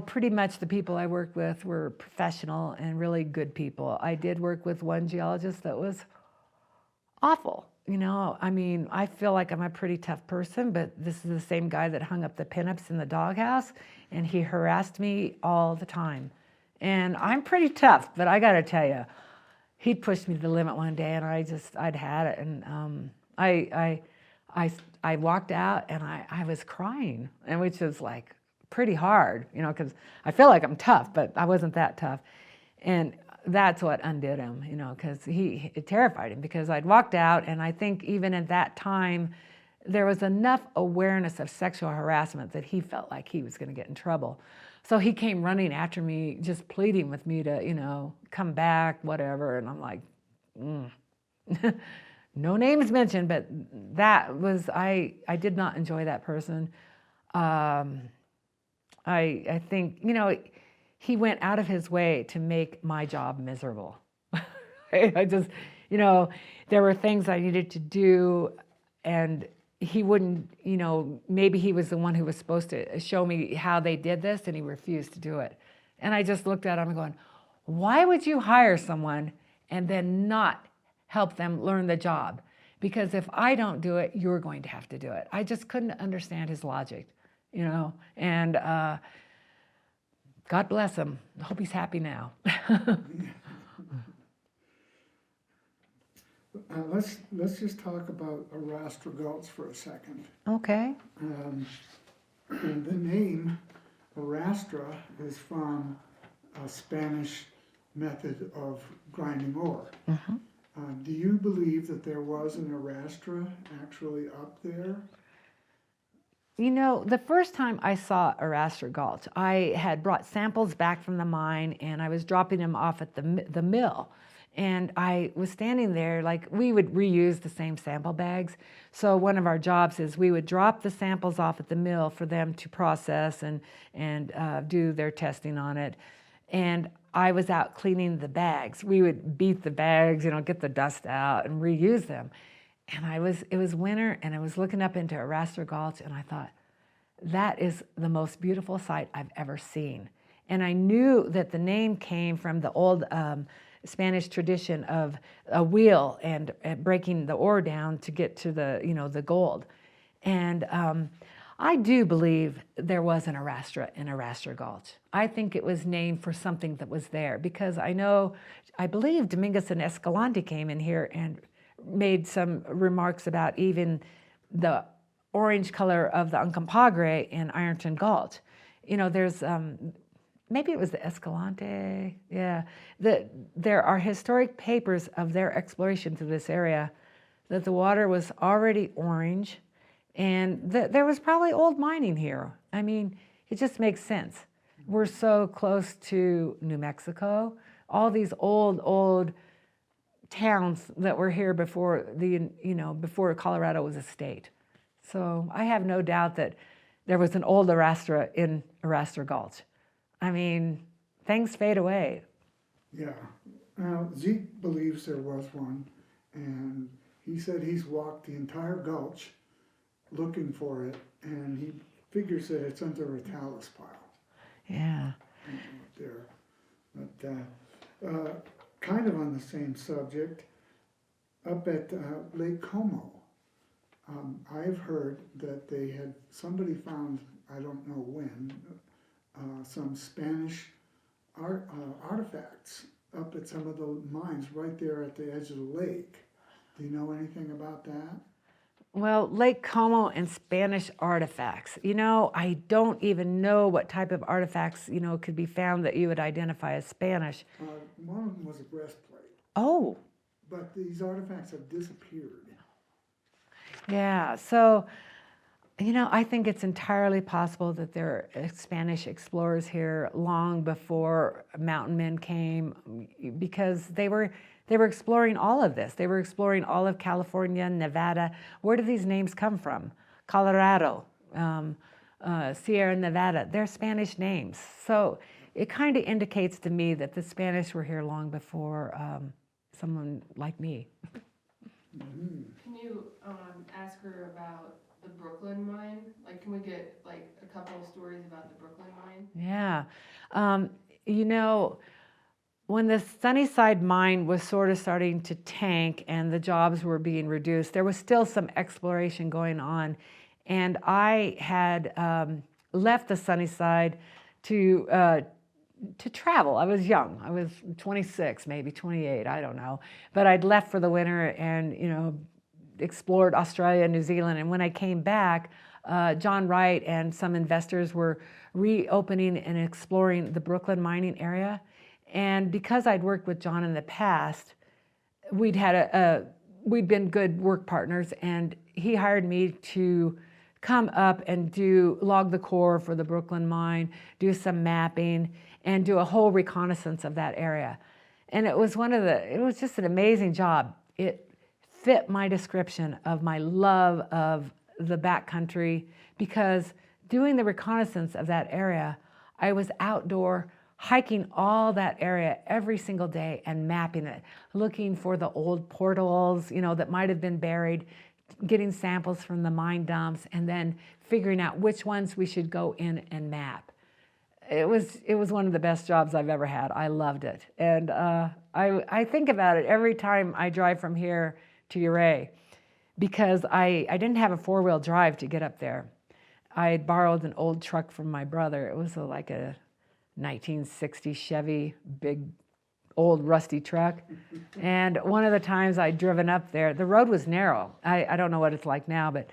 [SPEAKER 2] pretty much the people I worked with were professional and really good people. I did work with one geologist that was awful. I feel like I'm a pretty tough person, but this is the same guy that hung up the pinups in the doghouse, and he harassed me all the time. And I'm pretty tough, but I got to tell you, he pushed me to the limit one day, and I'd had it. And I I walked out and I was crying, and which was like pretty hard, you know, because I feel like I'm tough, but I wasn't that tough. And that's what undid him, you know, because it terrified him, because I'd walked out, and I think even at that time, there was enough awareness of sexual harassment that he felt like he was going to get in trouble. So he came running after me, just pleading with me to, you know, come back, whatever. And I'm like, no names mentioned, but that was, I did not enjoy that person. I think, you know, he went out of his way to make my job miserable. I just, you know, there were things I needed to do, and he wouldn't, you know, maybe he was the one who was supposed to show me how they did this, and he refused to do it. And I just looked at him going, why would you hire someone and then not help them learn the job? Because if I don't do it, you're going to have to do it. I just couldn't understand his logic, you know, and God bless him. I hope he's happy now.
[SPEAKER 1] Let's just talk about Arastra Gulch for a second.
[SPEAKER 2] Okay.
[SPEAKER 1] The name Arastra is from a Spanish method of grinding ore.
[SPEAKER 2] Mm-hmm.
[SPEAKER 1] Do you believe that there was an Arastra actually up there?
[SPEAKER 2] You know, the first time I saw Arastra Gulch, I had brought samples back from the mine, and I was dropping them off at the mill. And I was standing there, like, we would reuse the same sample bags. So one of our jobs is we would drop the samples off at the mill for them to process and do their testing on it. And I was out cleaning the bags. We would beat the bags, you know, get the dust out and reuse them. And it was winter, and I was looking up into Arastra Gulch, and I thought, that is the most beautiful sight I've ever seen. And I knew that the name came from the old Spanish tradition of a wheel and breaking the ore down to get to the, you know, the gold. And I do believe there was an Arastra in Arastra Gulch. I think it was named for something that was there, because I believe Dominguez and Escalante came in here and made some remarks about even the orange color of the Uncompahgre in Ironton Gulch. You know, there's, maybe it was the Escalante, yeah. There are historic papers of their exploration through this area, that the water was already orange, and there was probably old mining here. I mean, it just makes sense. We're so close to New Mexico, all these old towns that were here before before Colorado was a state. So I have no doubt that there was an old Arastra in Arastra Gulch. I mean, things fade away.
[SPEAKER 1] Yeah. Now, Zeke believes there was one, and he said he's walked the entire gulch looking for it, and he figures that it's under a talus pile.
[SPEAKER 2] Yeah.
[SPEAKER 1] There. But kind of on the same subject, up at Lake Como, I've heard that somebody found, I don't know when, some Spanish artifacts up at some of the mines right there at the edge of the lake. Do you know anything about that?
[SPEAKER 2] Well, Lake Como and Spanish artifacts. You know, I don't even know what type of artifacts, you know, could be found that you would identify as Spanish.
[SPEAKER 1] One of them was a breastplate.
[SPEAKER 2] Oh.
[SPEAKER 1] But these artifacts have disappeared.
[SPEAKER 2] Yeah, so, you know, I think it's entirely possible that there are Spanish explorers here long before mountain men came, because they were exploring all of this. They were exploring all of California, Nevada. Where do these names come from? Colorado, Sierra Nevada. They're Spanish names. So it kind of indicates to me that the Spanish were here long before someone like me.
[SPEAKER 1] Mm-hmm.
[SPEAKER 3] Can you ask her about the Brooklyn mine? Like, can we get like a couple of stories about the Brooklyn mine?
[SPEAKER 2] Yeah. You know, when the Sunnyside mine was sort of starting to tank and the jobs were being reduced, there was still some exploration going on. And I had left the Sunnyside to travel. I was young. I was 26, maybe 28, I don't know. But I'd left for the winter and, you know, explored Australia and New Zealand. And when I came back, John Wright and some investors were reopening and exploring the Brooklyn mining area. And because I'd worked with John in the past, we'd been good work partners, and he hired me to come up and log the core for the Brooklyn mine, do some mapping, and do a whole reconnaissance of that area. And it was just an amazing job. It fit my description of my love of the backcountry, because doing the reconnaissance of that area, I was outdoor hiking all that area every single day and mapping it, looking for the old portals, that might have been buried, getting samples from the mine dumps, and then figuring out which ones we should go in and map. It was one of the best jobs I've ever had. I loved it. And I think about it every time I drive from here to Ouray, because I didn't have a four-wheel drive to get up there. I had borrowed an old truck from my brother. It was like a 1960 Chevy, big, old, rusty truck. And one of the times I'd driven up there, the road was narrow. I don't know what it's like now, but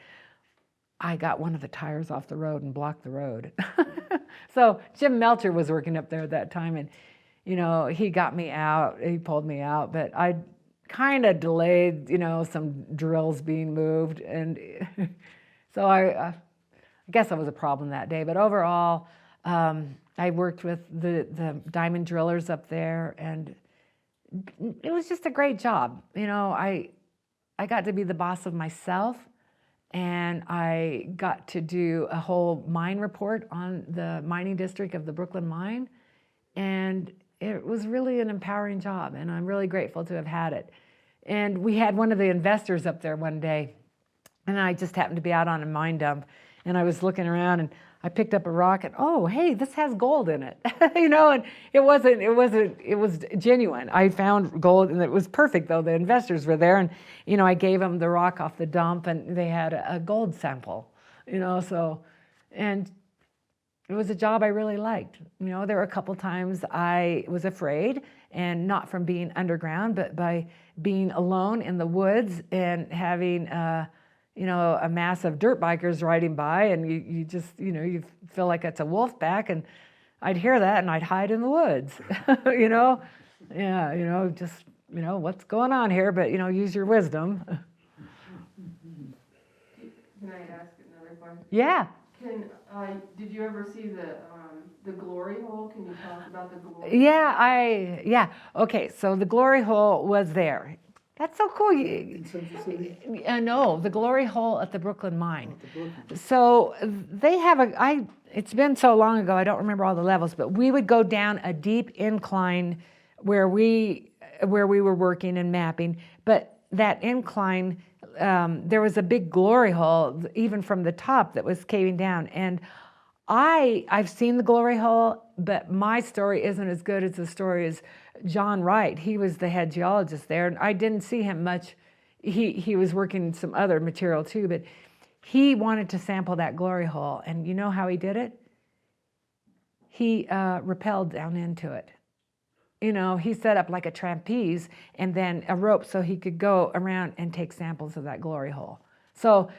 [SPEAKER 2] I got one of the tires off the road and blocked the road. So Jim Melcher was working up there at that time, and he got me out, he pulled me out, but I kind of delayed, some drills being moved, and so I guess I was a problem that day. But overall, I worked with the diamond drillers up there, and it was just a great job. I got to be the boss of myself, and I got to do a whole mine report on the mining district of the Brooklyn mine, and it was really an empowering job, and I'm really grateful to have had it. And we had one of the investors up there one day, and I just happened to be out on a mine dump, and I was looking around, and I picked up a rock, and oh, hey, this has gold in it, and it was genuine. I found gold, and it was perfect, though. The investors were there, and, I gave them the rock off the dump, and they had a gold sample, so, and it was a job I really liked. There were a couple times I was afraid, and not from being underground, but by being alone in the woods and having, a mass of dirt bikers riding by, and you just, you feel like it's a wolf pack, and I'd hear that and I'd hide in the woods, yeah, just, what's going on here, but, use your wisdom.
[SPEAKER 3] Can I ask another question?
[SPEAKER 2] Yeah.
[SPEAKER 3] Did you ever see the glory hole? Can you talk about the glory?
[SPEAKER 2] Yeah, okay, so the glory hole was there. That's so cool.
[SPEAKER 1] In Central City?
[SPEAKER 2] No, the glory hole at the Brooklyn mine.
[SPEAKER 1] Oh, the Brooklyn.
[SPEAKER 2] So they have it's been so long ago, I don't remember all the levels, but we would go down a deep incline where we were working and mapping. But that incline, there was a big glory hole, even from the top, that was caving down. And I've seen the glory hole, but my story isn't as good as the story as John Wright. He was the head geologist there, and I didn't see him much. He was working some other material too, but he wanted to sample that glory hole. And you know how he did it? He rappelled down into it. He set up like a trapeze and then a rope so he could go around and take samples of that glory hole. So,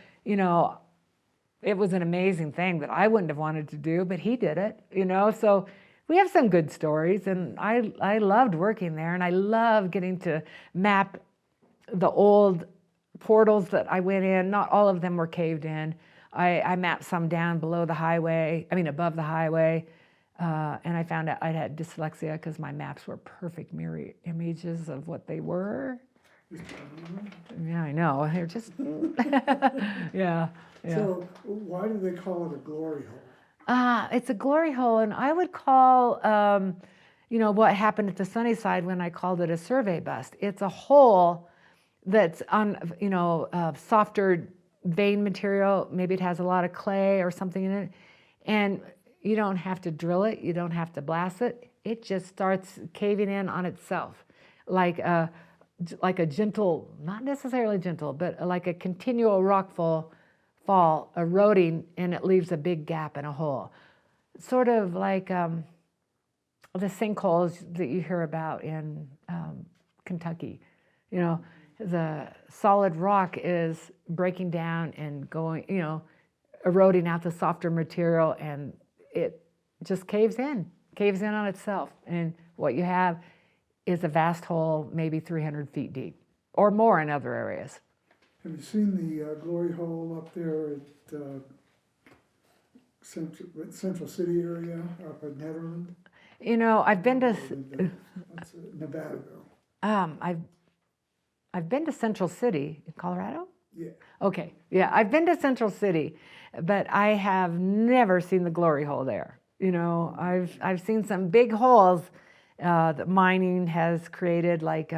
[SPEAKER 2] it was an amazing thing that I wouldn't have wanted to do, but he did it, So we have some good stories, and I loved working there, and I love getting to map the old portals that I went in. Not all of them were caved in. I mapped some down above the highway, and I found out I had dyslexia because my maps were perfect mirror images of what they were. Yeah, I know. They're just, yeah.
[SPEAKER 1] So why do they call it a glory hole?
[SPEAKER 2] It's a glory hole, and I would call, what happened at the Sunnyside when I called it a survey bust. It's a hole that's on, softer vein material. Maybe it has a lot of clay or something in it, and you don't have to drill it. You don't have to blast it. It just starts caving in on itself, like a gentle, not necessarily gentle, but like a continual rockfall eroding, and it leaves a big gap and a hole. Sort of like the sinkholes that you hear about in Kentucky, the solid rock is breaking down and going, eroding out the softer material, and it just caves in on itself. And what you have is a vast hole, maybe 300 feet deep or more in other areas.
[SPEAKER 1] Have you seen the glory hole up there at Central City area up at Netherland?
[SPEAKER 2] I've been to,
[SPEAKER 1] What's it, Nevadaville?
[SPEAKER 2] I've been to Central City in Colorado.
[SPEAKER 1] Yeah.
[SPEAKER 2] Okay, yeah, I've been to Central City, but I have never seen the glory hole there. I've seen some big holes that mining has created, like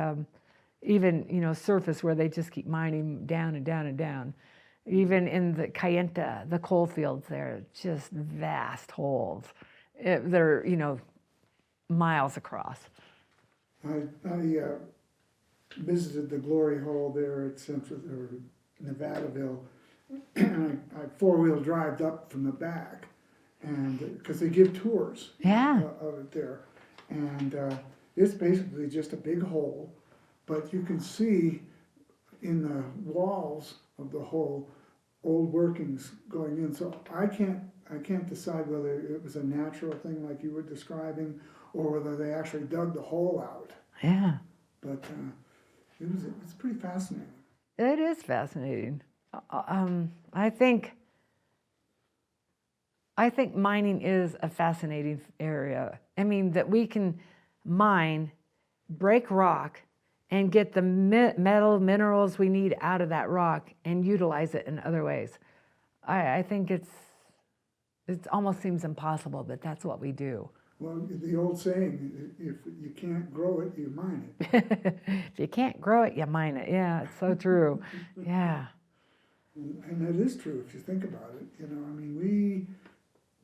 [SPEAKER 2] even surface where they just keep mining down and down and down. Even in the Cayenta, the coal fields there, just vast holes. They're miles across.
[SPEAKER 1] I visited the glory hole there at Central or Nevadaville, and I four-wheel drived up from the back, and because they give tours of it there, and it's basically just a big hole, but you can see in the walls of the hole old workings going in. So I can't decide whether it was a natural thing like you were describing, or whether they actually dug the hole out.
[SPEAKER 2] Yeah.
[SPEAKER 1] But it's pretty fascinating.
[SPEAKER 2] It is fascinating. I think mining is a fascinating area. I mean, that we can mine, break rock, and get the metal minerals we need out of that rock and utilize it in other ways. I think it almost seems impossible, but that's what we do.
[SPEAKER 1] Well, the old saying, if you can't grow it, you mine it.
[SPEAKER 2] If you can't grow it, you mine it. Yeah, it's so true. Yeah.
[SPEAKER 1] And it is true if you think about it. I mean, we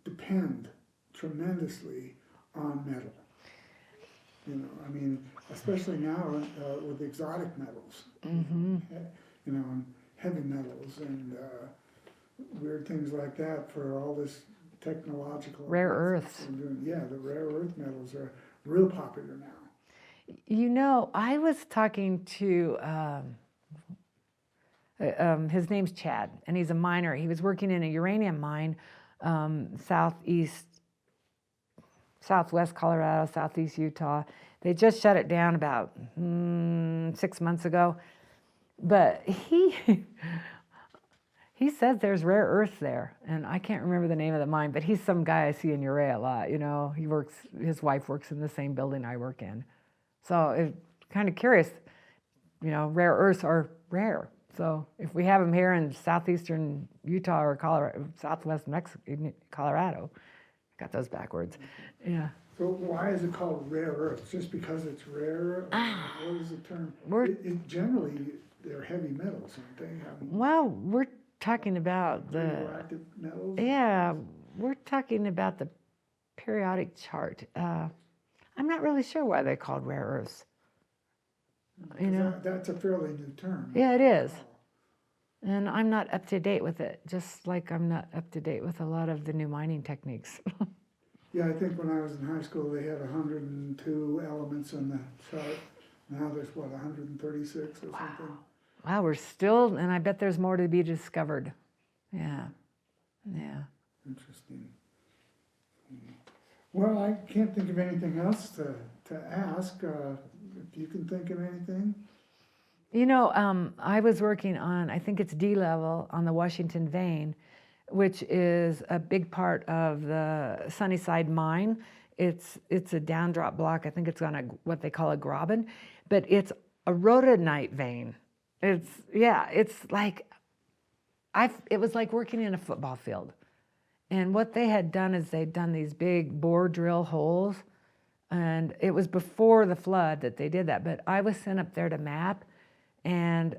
[SPEAKER 1] depend tremendously on metal. I mean, especially now with exotic metals, and heavy metals and weird things like that for all this technological.
[SPEAKER 2] Rare earths.
[SPEAKER 1] Yeah, the rare earth metals are real popular now.
[SPEAKER 2] I was talking to, his name's Chad, and he's a miner. He was working in a uranium mine, southwest Colorado, southeast Utah. They just shut it down about 6 months ago. But he says there's rare earths there, and I can't remember the name of the mine, but he's some guy I see in Urea a lot. His wife works in the same building I work in. So it's kind of curious, rare earths are rare. So if we have them here in southeastern Utah or Colorado, southwest Colorado, I got those backwards. Yeah.
[SPEAKER 1] So why is it called rare earth? Just because it's rare? What is the term? Generally, they're heavy metals, aren't they?
[SPEAKER 2] Well, we're talking about the
[SPEAKER 1] radioactive metals?
[SPEAKER 2] Yeah, we're talking about the periodic chart. I'm not really sure why they're called rare earths.
[SPEAKER 1] That's a fairly new term.
[SPEAKER 2] Yeah, it is. And I'm not up to date with it, just like I'm not up to date with a lot of the new mining techniques.
[SPEAKER 1] Yeah, I think when I was in high school, they had 102 elements in the chart. Now there's 136 or something.
[SPEAKER 2] Wow, we're still, and I bet there's more to be discovered. Yeah.
[SPEAKER 1] Interesting. Well, I can't think of anything else to ask. If you can think of anything.
[SPEAKER 2] I was working on, I think it's D level on the Washington vein, which is a big part of the Sunnyside mine. It's a down drop block. I think it's on what they call a graben, but it's a rhodonite vein. It was like working in a football field. And what they had done is they'd done these big bore drill holes, and it was before the flood that they did that. But I was sent up there to map, and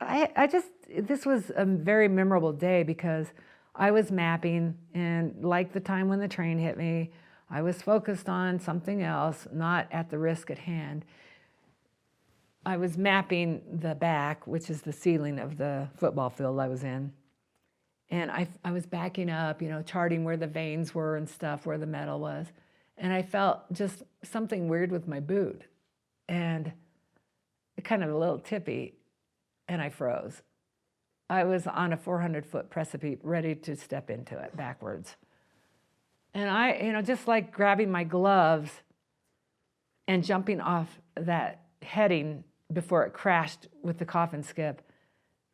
[SPEAKER 2] this was a very memorable day because I was mapping, and like the time when the train hit me, I was focused on something else, not at the risk at hand. I was mapping the back, which is the ceiling of the football field I was in. And I was backing up, charting where the veins were and stuff, where the metal was. And I felt just something weird with my boot. And kind of a little tippy. and I froze. I was on a 400-foot precipice, ready to step into it backwards. And I, just like grabbing my gloves and jumping off that heading before it crashed with the coffin skip.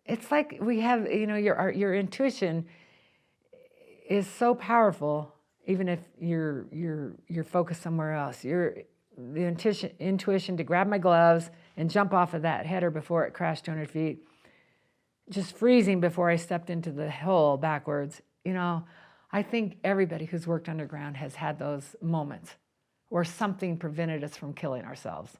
[SPEAKER 2] It's like we have, your intuition is so powerful, even if you're focused somewhere else. The intuition to grab my gloves and jump off of that header before it crashed 200 feet, just freezing before I stepped into the hole backwards. I think everybody who's worked underground has had those moments where something prevented us from killing ourselves.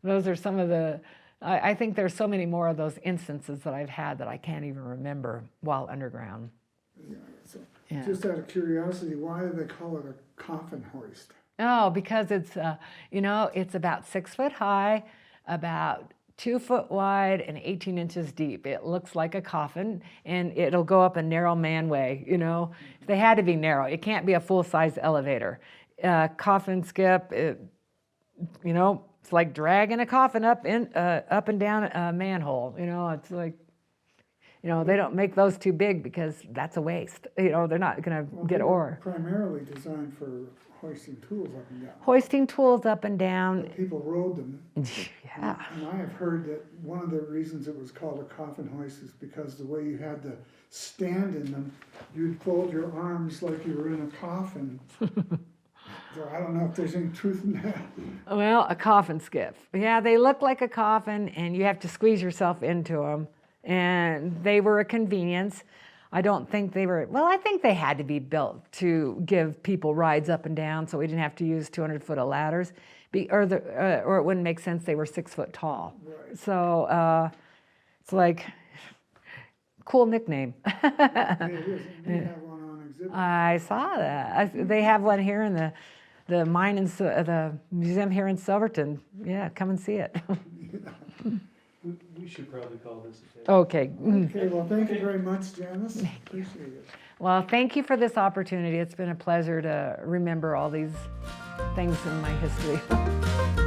[SPEAKER 2] Those are some of I think there's so many more of those instances that I've had that I can't even remember while underground.
[SPEAKER 1] Yeah, so
[SPEAKER 2] Yeah.
[SPEAKER 1] just out of curiosity, why do they call it a coffin hoist?
[SPEAKER 2] Oh, because it's, it's about 6 foot high, about 2 foot wide, and 18 inches deep. It looks like a coffin, and it'll go up a narrow manway, They had to be narrow. It can't be a full-size elevator. Coffin skip, it's like dragging a coffin up and down a manhole. It's like, they don't make those too big because that's a waste. They're not going to get
[SPEAKER 1] They were
[SPEAKER 2] ore.
[SPEAKER 1] primarily designed for hoisting tools up and down.
[SPEAKER 2] Hoisting tools up and down.
[SPEAKER 1] But people rode them.
[SPEAKER 2] Yeah.
[SPEAKER 1] And I have heard that one of the reasons it was called a coffin hoist is because the way you had to stand in them, you'd fold your arms like you were in a coffin. So I don't know if there's any truth in that.
[SPEAKER 2] Well, a coffin skip. Yeah, they look like a coffin, and you have to squeeze yourself into them. And they were a convenience. I don't think they were, I think they had to be built to give people rides up and down so we didn't have to use 200-foot of ladders, or it wouldn't make sense they were 6 foot tall.
[SPEAKER 1] Right.
[SPEAKER 2] So it's like, cool nickname.
[SPEAKER 1] It is. We have one on exhibit.
[SPEAKER 2] I saw that. They have one here in the mine the museum here in Silverton. Yeah, come and see it.
[SPEAKER 4] We should probably call this a day.
[SPEAKER 2] Okay.
[SPEAKER 1] Okay, well, thank you very much, Janice. Appreciate it.
[SPEAKER 2] Well, thank you for this opportunity. It's been a pleasure to remember all these things in my history.